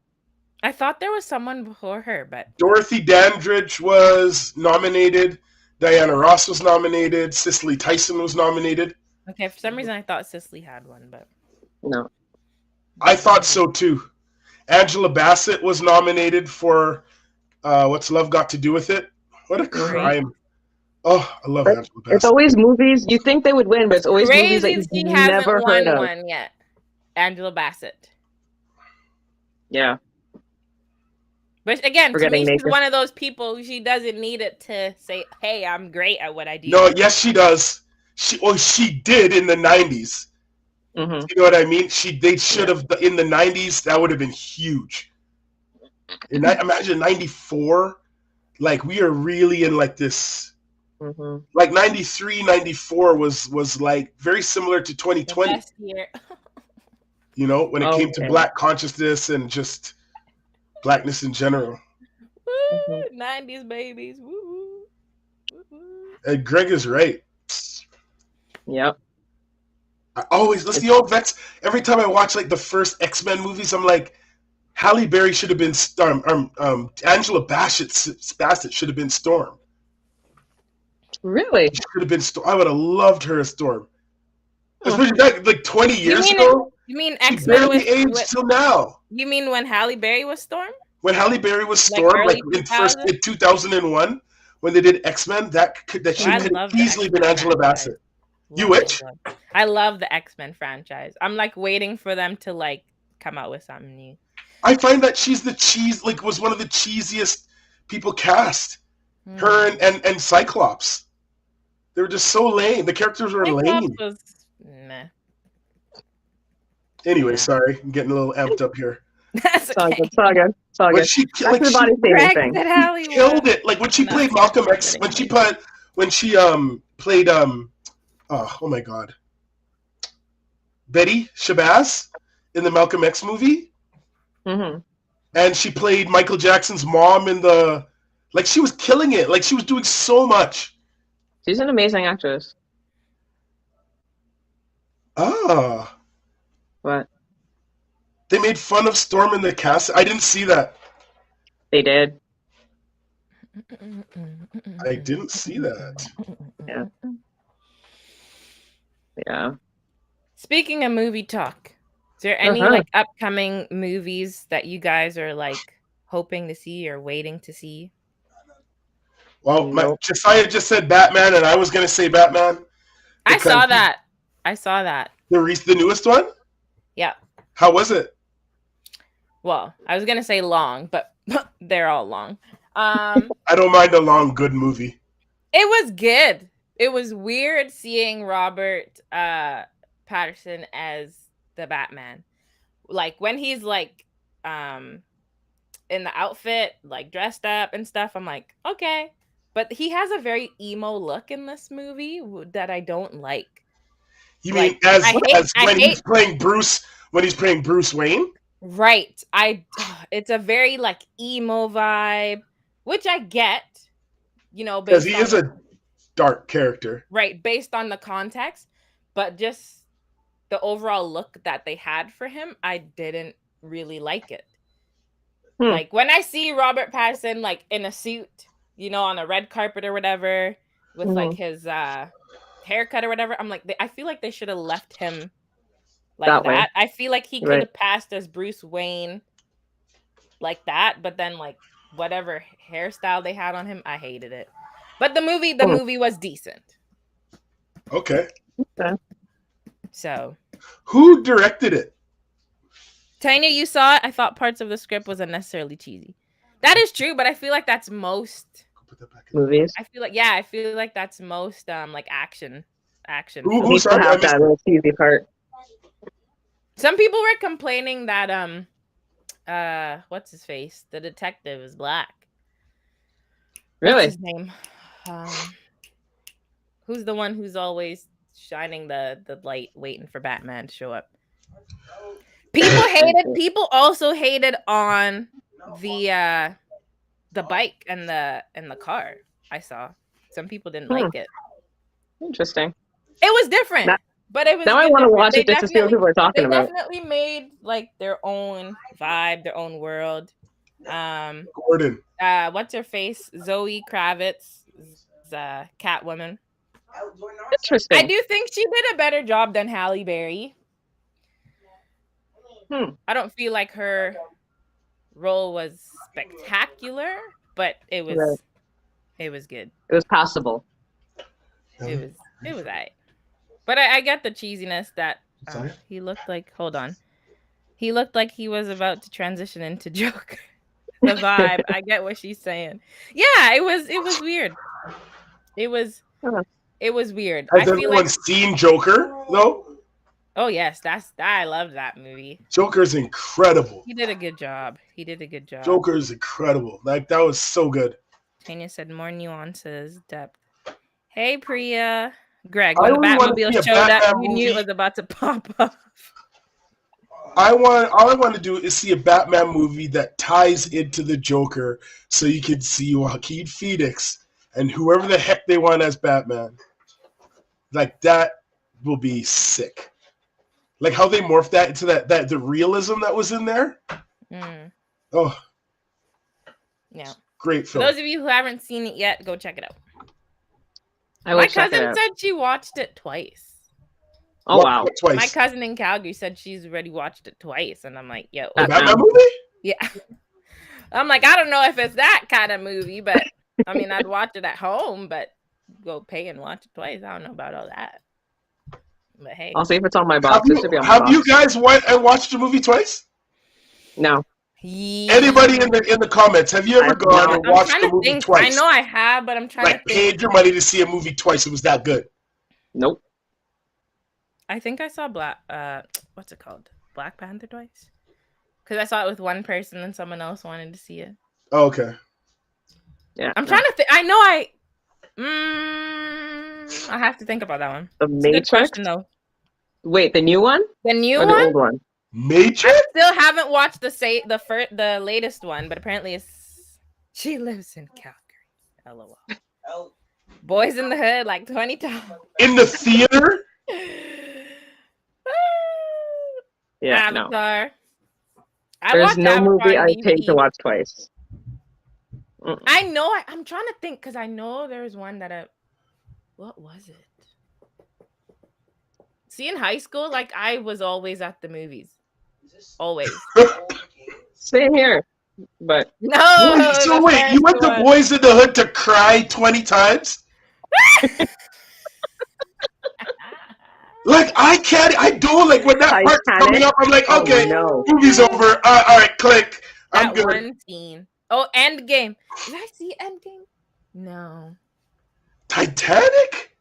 I thought there was someone before her, but Dorothy Dandridge was nominated. Diana Ross was nominated. Cicely Tyson was nominated. okay. For some reason, I thought Cicely had one, but No. I thought so too. Angela Bassett was nominated for What's Love Got to Do with It? What a crime. Oh, I love But Angela It's Bassett. always movies. You think they would win, but it's always movies that crazy you've she hasn't never won heard of. one yet. Angela Bassett. Yeah. But again, to Forgetting me, she's naked. one of those people who she doesn't need it to say, "Hey, I'm great at what I do." No, yes, she does. She did in the 90s. Mm-hmm. You know what I mean? They should have in the 90s. That would have been huge. Imagine 94. Like we are really in like this. Mm-hmm. Like 93, 94 was like very similar to 2020. The best year. You know, when it came to Okay. Black consciousness and just Blackness in general. Woo! 90s babies. Woo! And Greg is right. Yep. I always that's the old Vex. Every time I watch like the first X-Men movies, I'm like, Halle Berry should have been Angela Bassett should have been Storm. Really? She should have been Storm. I would have loved her as Storm. Especially back like 20 years ago. You mean She X-Men barely aged till now. You mean when Halle Berry was Storm? When Halle Berry was Storm, like in 2001, when they did X-Men, that should have easily been Angela Bassett. You which? I love the X-Men franchise. I'm like waiting for them to like come out with something new. I find that she's was one of the cheesiest people cast. Her and Cyclops. They were just so lame. The characters were lame. Was meh. Anyway, sorry. I'm getting a little amped up here. That's okay. It's all good. When she killed it. Like when she played Malcolm X, when she played oh my god, Betty Shabazz in the Malcolm X movie, and she played Michael Jackson's mom in the she was killing it. Like she was doing so much. She's an amazing actress. Ah. What? They made fun of Storm in the cast. I didn't see that. They did. I didn't see that. Yeah. Yeah. Speaking of movie talk, is there any like upcoming movies that you guys are like hoping to see or waiting to see? Well, Josiah just said Batman, and I was going to say Batman. I saw that. The newest one? Yeah. How was it? Well, I was going to say long, but they're all long. I don't mind a long, good movie. It was good. It was weird seeing Robert Pattinson as the Batman. Like when he's like in the outfit, like dressed up and stuff, I'm like, okay. But he has a very emo look in this movie that I don't like. You mean when he's playing Bruce Wayne? Right. It's a very like emo vibe, which I get, because he is a dark character. Right, based on the context, but just the overall look that they had for him, I didn't really like it. Like when I see Robert Pattinson like in a suit, on a red carpet or whatever, with like his haircut or whatever, I'm like, I feel like they should have left him like that. I feel like he could have passed as Bruce Wayne like that, but then like whatever hairstyle they had on him, I hated it. But the movie was decent. Okay. So, who directed it? Tanya, you saw it. I thought parts of the script was unnecessarily cheesy. That is true, but I feel like that's most movies. I feel like that's most like action. Who sorry, have that little cheesy part. Some people were complaining that what's his face? The detective is black. Really? What's his name? Who's the one who's always shining the light, waiting for Batman to show up? People also hated on the bike and the car. I saw some people didn't like it. Interesting. It was different, but it was. Now I want to watch it just to see what people are talking about. They definitely made like their own vibe, their own world. Gordon. What's her face? Zoe Kravitz, Catwoman. Interesting. I do think she did a better job than Halle Berry. I don't feel like her role was spectacular, but it was good. It was passable. It was alright. But I get the cheesiness that he looked like. Hold on, he looked like he was about to transition into Joker. The vibe. I get what she's saying. Yeah, it was weird. It was weird. Has everyone seen Joker though? Oh yes, I love that movie. Joker's incredible. He did a good job. Joker's incredible. Like that was so good. Tanya said more nuances, depth. Hey Priya. Greg, I when the only wanna Batmobile see a showed up, Batman you knew it movie. was about to pop up. All I want to do is see a Batman movie that ties into the Joker, so you can see Joaquin Phoenix and whoever the heck they want as Batman. Like that will be sick. Like how they morphed that into that the realism that was in there. Mm, Oh, yeah. great For film. those of you who haven't seen it yet, go check it out. I will My check it cousin out. said she watched it twice. Oh Watched wow. it twice. My cousin in Calgary said she's already watched it twice, and I'm like, yo, The Batman. Batman movie? yeah. I'm like, I don't know if it's that kind of movie, but I mean, I'd watch it at home, but go pay and watch it twice. I don't know about all that. But hey, I'll see if it's on my box. It should be on my Have box. you guys went and watched the movie twice? No. Anybody in the comments? Have you ever I've gone not. and I'm watched trying the to movie think. twice? I know I have, but I'm trying Like to think. paid your money to see a movie twice. It was that good. Nope. I think I saw what's it called? Black Panther twice. Because I saw it with one person and someone else wanted to see it. Oh, okay. Yeah. I'm no. trying to think. I know I have to think about that one. The It's a good Matrix. question though. Wait, the new one The new or the one? old one? Matrix? Still haven't watched the latest one, but apparently it's she lives in Calgary. LOL. Boys in the Hood like 20 times. In the theater? Yeah. No. Avatar. I There's watched no Avatar movie on I paid to DVD. watch twice. Mm-mm. I know. I'm trying to think because I know there was one that what was it? See, in high school, like I was always at the movies. Always. Same here. But No. So the wait, you first went to one. Boys in the Hood to cry 20 times? Like I don't like when that part's Titanic? coming up. I'm like, oh okay, no. movie's over. All right, click. I'm That good. one scene. Oh, Endgame. Did I see Endgame? No. Titanic?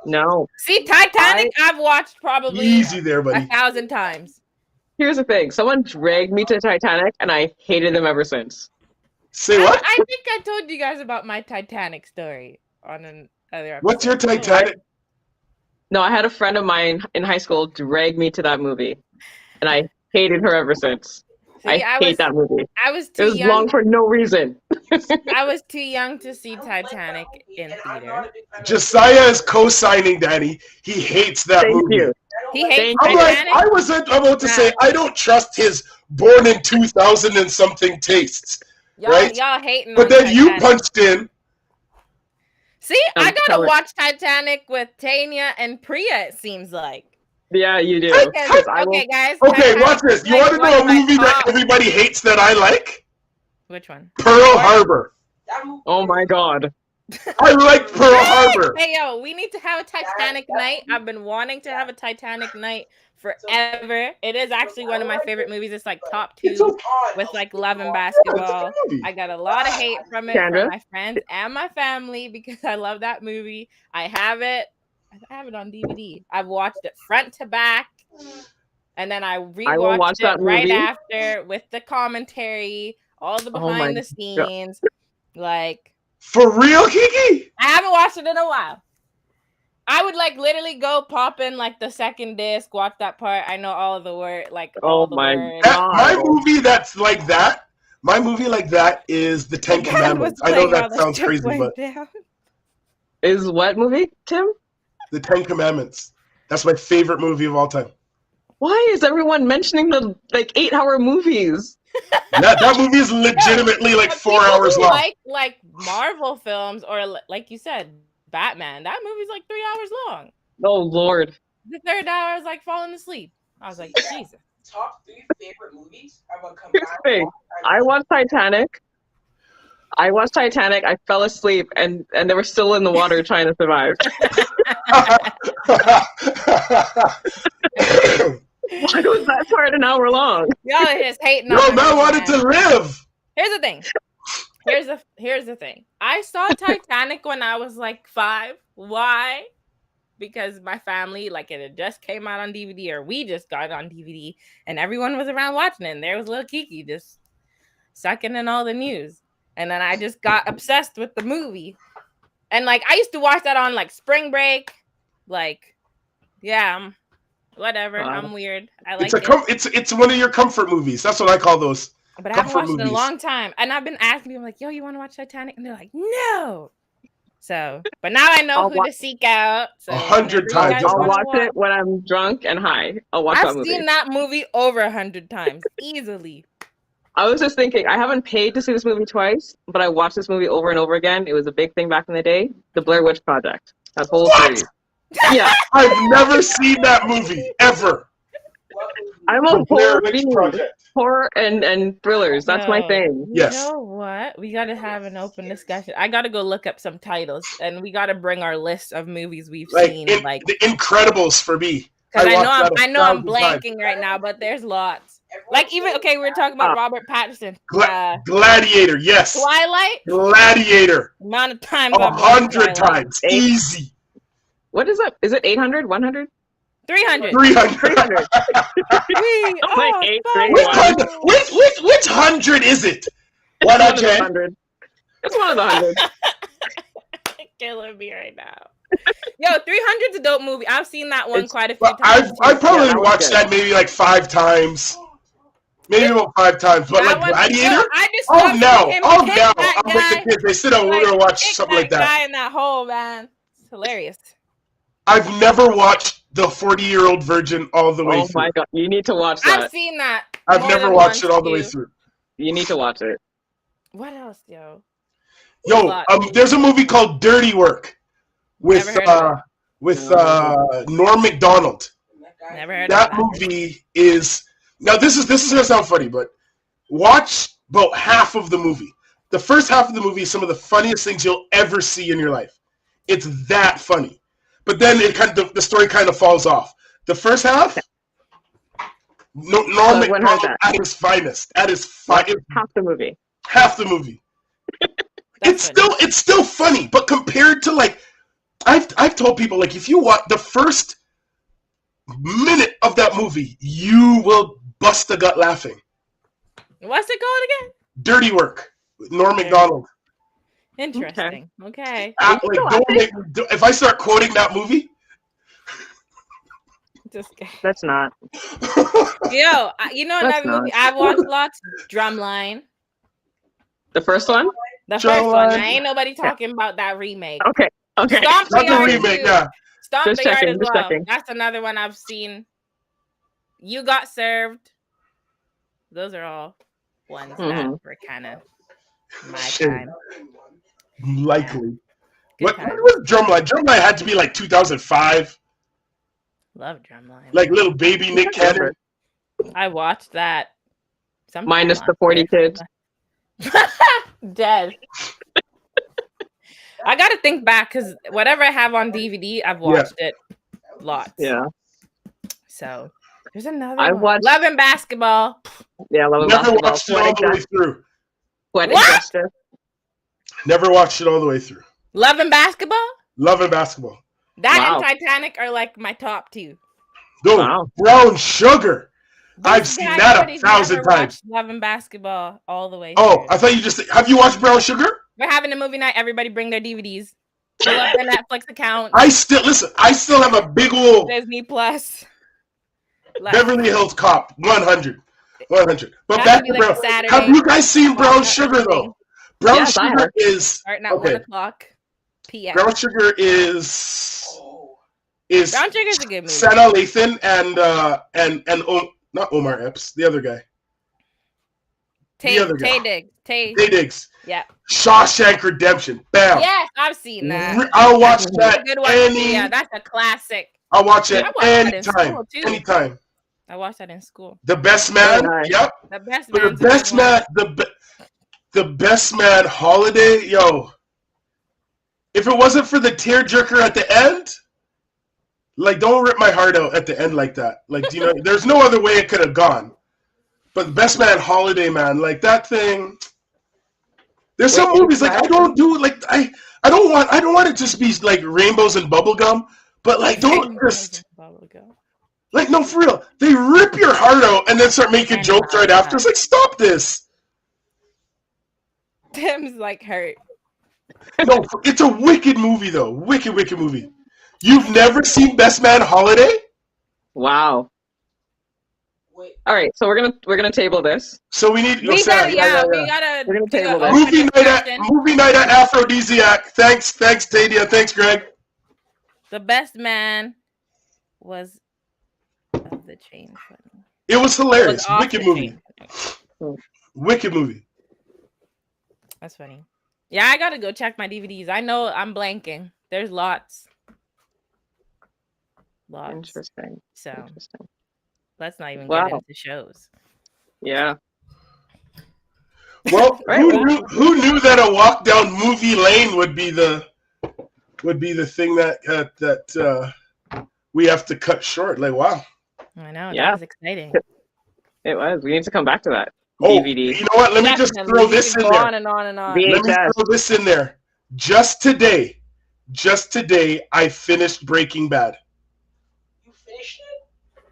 No. See, Titanic, I've watched probably Easy there, buddy. 1,000 times. Here's the thing. Someone dragged me to Titanic and I hated them ever since. Say what? I think I told you guys about my Titanic story on another episode. What's your Titanic? No, I had a friend of mine in high school drag me to that movie. And I hated her ever since. See, I hate that movie. I was It too was young. long for no reason. I was too young to see Titanic in theater. Josiah is co-signing Danny. He hates that Thank movie. you. He hates I'm like, Titanic. I wasn't about to Nah. say I don't trust his born in 2000 and something tastes. right? Y'all hating But on then you Titanic. punched in. See, I gotta telling- watch Titanic with Tanya and Priya, it seems like. Yeah, you do. Okay, 'Cause I will- okay guys. Okay, Titanic watch this. is You like want to one know a of my movie that top- everybody hates that I like? Which one? Pearl Harbor. Oh my god. I like Pearl Harbor. Hey yo, we need to have a Titanic night. I've been wanting to have a Titanic night forever. It is actually one of my favorite movies. It's like top 2 with like love and basketball. I got a lot of hate from it Sandra? from my friends and my family because I love that movie. I have it on DVD. I've watched it front to back. And then I will rewatched watch it that right movie. after with the commentary, all the Oh my behind the scenes. Like For real, Kiki? I haven't watched it in a while. I would like literally go pop in like the second disc, watch that part. I know all of the word, like all Oh the my words. God. My movie that's like that. My movie like that is The Ten The band Commandments. was I know playing while that the sounds ship crazy, went but down. Is what movie, Tim? The Ten Commandments. That's my favorite movie of all time. Why is everyone mentioning the like 8-hour movies? That movie is legitimately like But 4 people hours who long. like Marvel films or like you said, Batman. That movie's like 3 hours long. Oh lord. The third hour is like falling asleep. I was like, Jesus. Top 3 favorite movies of a Here's the thing. I watched Titanic. I fell asleep and they were still in the water trying to survive. Why was that part an hour long? Y'all are just hating No, on man me, wanted to live. Here's the thing. Here's the thing. I saw Titanic when I was like 5. Why? because my family, like, it had just came out on DVD, or we just got it on DVD, and everyone was around watching it. And there was little Kiki just sucking in all the news. And then I just got obsessed with the movie. And like I used to watch that on like spring break. Like, yeah, whatever. I'm weird. I like it's one of your comfort movies. That's what I call those. But I haven't watched it in a long time. And I've been asking people like, yo, you want to watch Titanic? And they're like, no. So, but now I know who to seek out. So 100 times. I'll watch it when I'm drunk and high. I'll watch that movie. I've seen that movie over 100 times, easily. I was just thinking, I haven't paid to see this movie twice, but I watched this movie over and over again. It was a big thing back in the day. The Blair Witch Project. That whole series. Yeah. I've never seen that movie, ever. I'm a horror and thrillers. That's my thing. Yes. You know what? We got to have an open discussion. I got to go look up some titles, and we got to bring our list of movies we've seen. Like The Incredibles for me. Because I know I'm blanking right now, but there's lots. Like even we were talking about Robert Pattinson. Gladiator, yes. Twilight. Gladiator. Amount of times. 100 times, easy. What is that? Is it 800? 100? 300. 300. Which 100 is it? 100. It's one of the 100. Killing me right now. Yo, 300's a dope movie. I've seen that one quite a few times. I probably watched that maybe like 5 times. Maybe about 5 times. But like Gladiator? I'm with the kids. They sit down, we're going to watch something like that. Guy in that hole, man. It's hilarious. I've never watched The 40-Year-Old Virgin all the way through. Oh my God, you need to watch that. I've seen that. I've never watched it all the way through. You need to watch it. What else, yo? There's a movie called Dirty Work with Norm Macdonald. Never heard of that. That movie is now. This is gonna sound funny, but watch about half of the movie. The first half of the movie is some of the funniest things you'll ever see in your life. It's that funny. But then the story kind of falls off. The first half, Norm Macdonald at his finest. At his finest. Half the movie. Half the movie. It's still funny, but compared to like, I've told people like if you watch the first minute of that movie, you will bust a gut laughing. What's it called again? Dirty Work with Norm Macdonald. Interesting. Okay. If I start quoting that movie, just kidding. That's not. Yo, you know another movie I've watched lots? Drumline. The first one? The first one. Ain't nobody talking about that remake. Okay. Stomp the Yard remake, Stomp just the Yard checking, as just well. checking. That's another one I've seen. You Got Served. Those are all ones that were kind of my time. Likely. What was Drumline? Drumline had to be like 2005. Love Drumline. Like little baby Nick Cannon. I watched that. Minus the 40 kids. Dead. I gotta think back because whatever I have on DVD, I've watched it lots. Yeah. So there's another one. Love and Basketball. Yeah, Love and Basketball. Never watched it all the way through. What? Injustice. Never watched it all the way through. Love and Basketball? Love and Basketball. That and Titanic are like my top 2. No, Brown Sugar. I've seen that 1,000 times. Love and Basketball all the way. Oh, I thought you just have you watched Brown Sugar? We're having a movie night. Everybody bring their DVDs. Pull up their Netflix account. I still have a big old Disney Plus. Beverly Hills Cop 100. But back to Brown. Have you guys seen Brown Sugar though? Brown Sugar is starting at 1:00 p.m. Brown Sugar is Brown Sugar is a good movie. Sana Lathan and not Omar Epps, the other guy. Taye Diggs. Yeah. Shawshank Redemption. Bam. Yes, I've seen that. I'll watch that. That's a classic. I'll watch it anytime. Anytime. I watched that in school. The Best Man. Yep. The Best Man. The Best Man Holiday. Yo. If it wasn't for the tearjerker at the end, like don't rip my heart out at the end like that. Like there's no other way it could have gone. But the Best Man Holiday, man, like that thing. There's some movies like I don't want it to just be like rainbows and bubblegum, But like, don't just Bubblegum. like, no, for real. They rip your heart out and then start making I jokes know, right after. It's like, stop this. Tim's like hurt. No, it's a wicked movie though. Wicked movie. You've never seen Best Man Holiday? Wow. Wait, All right, so we're gonna table this. So we need. We Sarah, gotta, we gotta We're gonna do table a this. movie night at Aphrodisiac. Thanks, Tadia. Thanks, Greg. The best man was of the chain. It was hilarious. Was off Wicked the movie. chain. Wicked movie. That's funny. Yeah, I gotta go check my DVDs. I know I'm blanking. There's lots. Interesting. So Interesting. let's not even Wow. get into shows. Yeah. Well, Right, who knew that a walk down movie lane would be the thing that we have to cut short? Like, wow. I know. Yeah. That was exciting. It was. We need to come back to that. Oh, DVD. you know what? Let me just Definitely. throw We this could in go there. on and on and on. The- Let me VHS. throw this in there. Just today, I finished Breaking Bad. you finished it?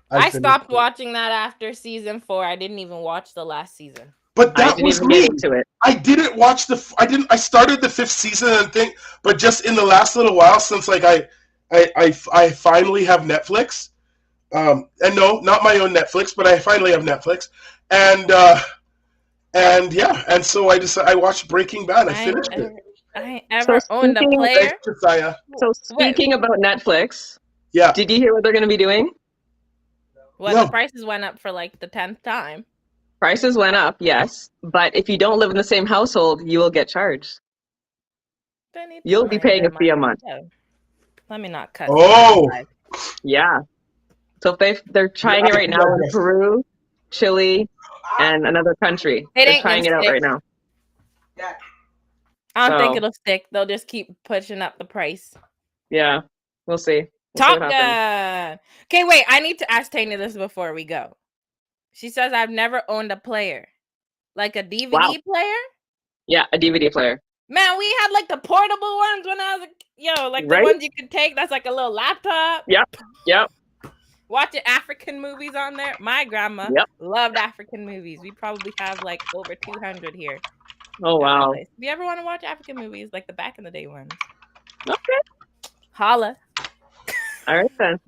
I finished stopped it. watching that after season 4. I didn't even watch the last season. But I that didn't was even me. get into it. I didn't watch I started the 5th season and think, but just in the last little while since like I finally have Netflix. And no, not my own Netflix, but I finally have Netflix. And yeah, and so I watched Breaking Bad. I finished it. I ain't ever So owned a speaking- player. Thanks, Josiah. So speaking about Netflix, Yeah. did you hear what they're gonna be doing? Well, No. the prices went up for like the 10th time. Prices went up, yes, but if you don't live in the same household, you will get charged. They need to You'll be mind paying their a fee a money. month. Yeah. Let me not cut. Oh. Yeah. So if they're trying it right now in Peru, Chile, and another country. They're ain't trying it gonna out stick. right now. Yeah. I don't think So- it'll stick. They'll just keep pushing up the price. Yeah. We'll see. We'll see Top what happens. Gun. Okay, wait. I need to ask Tanya this before we go. She says I've never owned a player, like a DVD Wow. player. Yeah, a DVD player. Man, we had like the portable ones when I was like the Right? ones you could take. That's like a little laptop. Yep. Watching African movies on there. My grandma Yep. loved African movies. We probably have like over 200 here. Oh at my wow. place. If you ever want to watch African movies, like the back in the day ones, Okay. holla. All right then.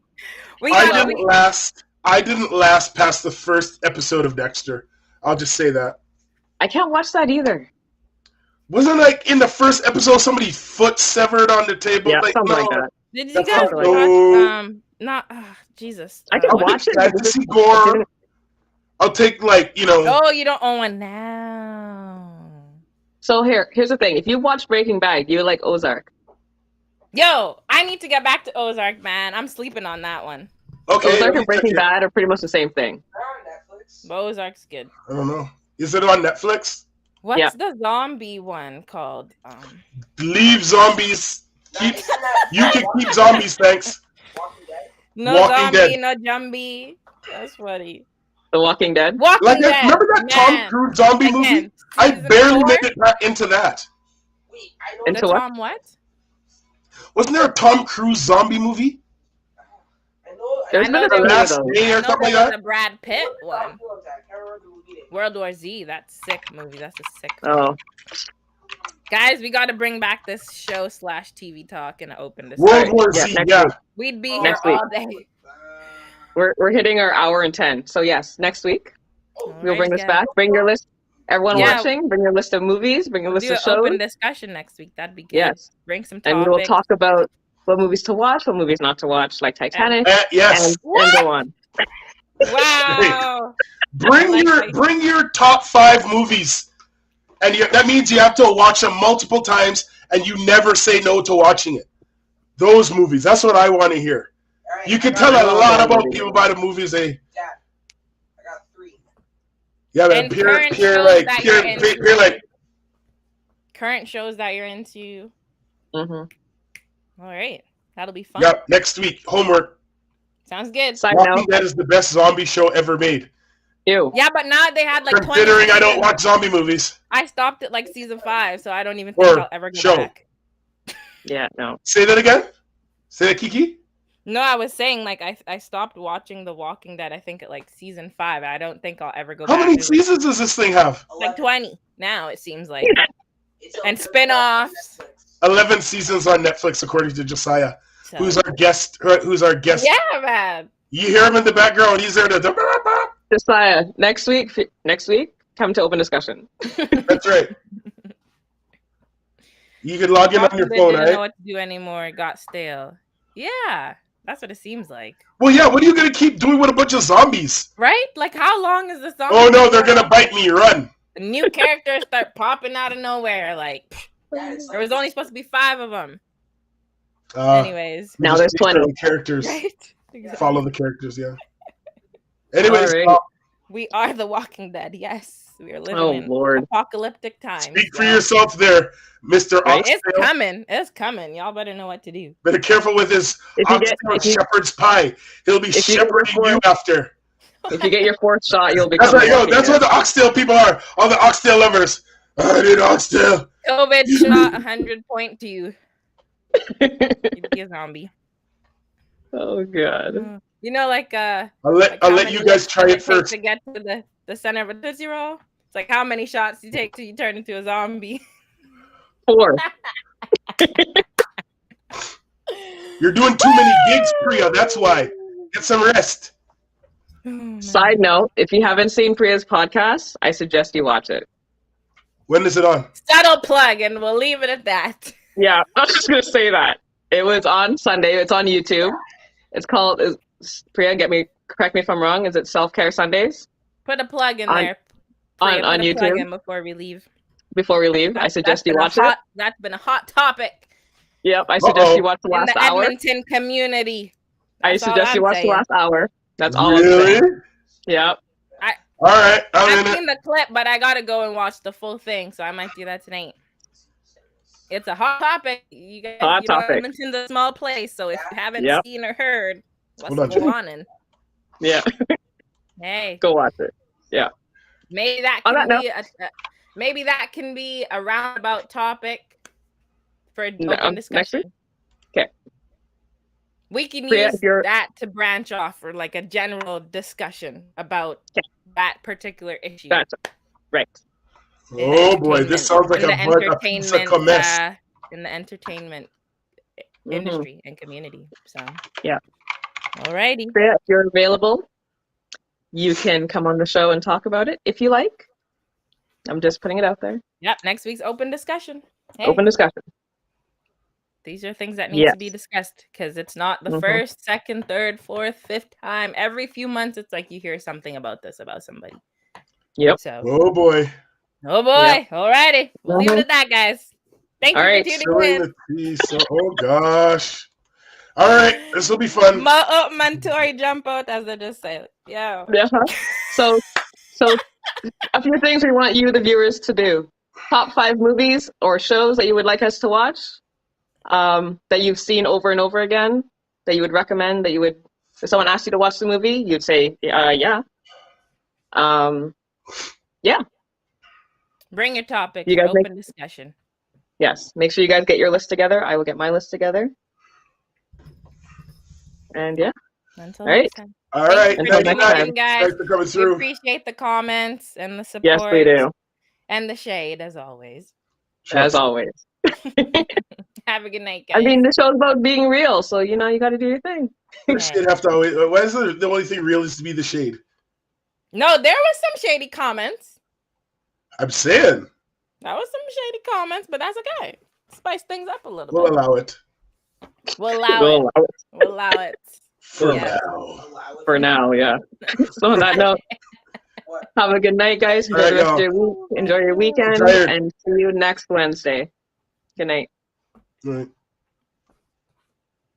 We I got didn't last past the first episode of Dexter. I'll just say that. I can't watch that either. Wasn't like in the first episode somebody's foot severed on the table? Yeah, like, something no. like that. Did you That's guys not watch not Jesus? I can I'll watch take it. fantasy gore. I'll take like, Oh, you don't own one now. So here's the thing. If you watch Breaking Bad, you would like Ozark. Yo, I need to get back to Ozark, man. I'm sleeping on that one. okay. Ozark let me and Breaking check it. Bad are pretty much the same thing. They're on Netflix. But Ozark's good. I don't know. Is it on Netflix? What's Yeah. the zombie one called? Leave zombies. Keep. You can keep zombies. Thanks. Walking Dead. No Walking zombie, Dead. no jumbie. That's funny. The Walking Dead. Walking Like, Dead. remember that Tom man. Cruise zombie movie? Again, I season barely 4? made it back into that. Wait, I know Into The that. what? Tom what? Wasn't there a Tom Cruise zombie movie? I know. There's I been know a there few was- of Last those. Day I or know something there like was that? a Brad Pitt I one. can't remember the movie name. World War Z. That's sick movie. That's a sick. Oh, Guys, we got to bring back this show / TV talk and open this. World War Yeah, Z, next yeah. week. We'd be here Next week. all day. we're hitting our hour and 10. So yes, next week we'll bring this back. Bring your list. Everyone Yeah. watching, bring your list of movies. Bring your We'll list do of an shows. open discussion next week. That'd be good. Yes, Bring some and topics. we'll talk about what movies to watch, what movies not to watch, like Titanic, Yes. and go on. Wow. Bring your top 5 movies. And that means you have to watch them multiple times and you never say no to watching it. Those movies. That's what I want to hear. All right, You can I tell got- a lot about people by the movies they Dad, I got 3. yeah, man. And current shows that you're into. Current shows that you're into. Mm-hmm. All right. That'll be fun. Yep, next week. Homework. Sounds good. Side Walking note, Dead is the best zombie show ever made. ew. Yeah, but now they had like 20 Considering I don't seasons. watch zombie movies. I stopped at like season 5, so I don't even think Or I'll ever go show. back. Yeah, no. Say that again? Say that, Kiki? No, I was saying like I stopped watching The Walking Dead. I think at like season 5. I don't think I'll ever go How back. many to it. seasons does this thing have? Like 20 now. It seems like. It's And on spin-offs. Netflix. 11 seasons on Netflix, according to Josiah, So. who's our guest. Who's our guest? Yeah, man. You hear him in the background. He's there to. Josiah, next week, come to open discussion. That's right. You can log in on your Walking Dead phone, didn't know right? what to do anymore. It got stale. Yeah, that's what it seems like. Well, yeah. What are you gonna keep doing with a bunch of zombies? Right? Like, how long is the zombie? Oh no, they're gonna bite me. Run. New characters start popping out of nowhere. Like, That is there was only supposed to be 5 of them. Uh, Anyways, Now just there's take 20. their own characters. right? Exactly. Follow the characters. Yeah. Anyways, All right. We are the Walking Dead. Yes, we are living Oh, in Lord. apocalyptic times. speak for y'all. yourself, there, Mr. Right? It's Oxtail. coming. It's coming. Y'all better know what to do. Better careful with his If you get oxtail shepherd's pie. He'll be if you get shepherding before- you after. if you get your 4th shot, you'll become. That's right, a yo. walking That's dead. what the oxtail people are. All the oxtail lovers. I need oxtail. COVID shot 100 point to you. You'd be a zombie. Oh God. You know, like I'll like let how you many guys licks try does it take first. to get to the center of a Tootsie Roll. It's like how many shots you take till you turn into a zombie. 4. You're doing too many gigs, Priya. That's why. Get some rest. Oh, man. Side note: if you haven't seen Priya's podcast, I suggest you watch it. When is it on? Subtle plug, and we'll leave it at that. Yeah, I was just gonna say that. It was on Sunday. It's on YouTube. It's called Priya. Correct me if I'm wrong. Is it Self Care Sundays? Put a plug in On- there. on Priya, put a plug YouTube? in before we leave. Before we leave, I suggest you watch it. That's been a hot topic Yep, I suggest Uh-oh. you watch the in last the hour. Edmonton community. I That's all suggest you I'm watch saying. the last hour. That's all I'm Really? saying. Yep. All right. I'm I've in it. seen the clip, but I gotta go and watch the full thing, so I might do that tonight. It's a hot topic. You guys, Hot topic. Edmonton's a small place, so if you haven't Yep. seen or heard what's Hold on, going Jimmy. on, in, Yeah. hey, Go watch it. maybe that On can that be maybe that can be a roundabout topic for No, open next discussion. week? 'Kay. We can Priya, use if you're- that to branch off for like a general discussion about 'Kay. that particular issue. That's right. in the Oh boy, this sounds like entertainment- a in the pizza entertainment, commerce. in the entertainment Mhm. industry and community. So Yeah. Alrighty. Priya, if you're available, you can come on the show and talk about it if you like. I'm just putting it out there. Yep. Next week's open discussion. Hey, Open discussion. these are things that need to be Yes. discussed because it's not the Mhm. first, second, third, fourth, fifth time. Every few months, it's like you hear something about this about somebody. Yep. So, Oh boy. oh boy. Alrighty. We'll leave it at that, guys. Thank you Alright. for tuning Showing in. the piece. Oh gosh. All right, this will be fun. Mandatory jump out, as I just said. Yeah. Yeah. So a few things we want you, the viewers, to do. Top 5 movies or shows that you would like us to watch, that you've seen over and over again, that you would recommend, that you would, if someone asked you to watch the movie, you'd say, yeah. Bring your topic. You guys Open discussion. Yes. Make sure you guys get your list together. I will get my list together. And yeah. Until All right. next time. All right, Thank you for Until night next night. time. tuning in, guys. Thanks for coming We through. appreciate the comments and the support. Yes, we do. And the shade, as always. As always. Have a good night, guys. I mean, the show's about being real, so you know you got to do your thing. The shade have to always. Why is the only thing real is to be the shade? No, there was some shady comments. I'm saying That was some shady comments, but that's okay. Spice things up a little we'll bit. allow it We'll allow We'll it. allow it We'll allow it. for Yeah. now. Allow it. for now, yeah. So on that note, have a good night, guys. Enjoy All right, the rest of y'all. your week. Enjoy your weekend, tired. and see you next Wednesday. Good night. All right.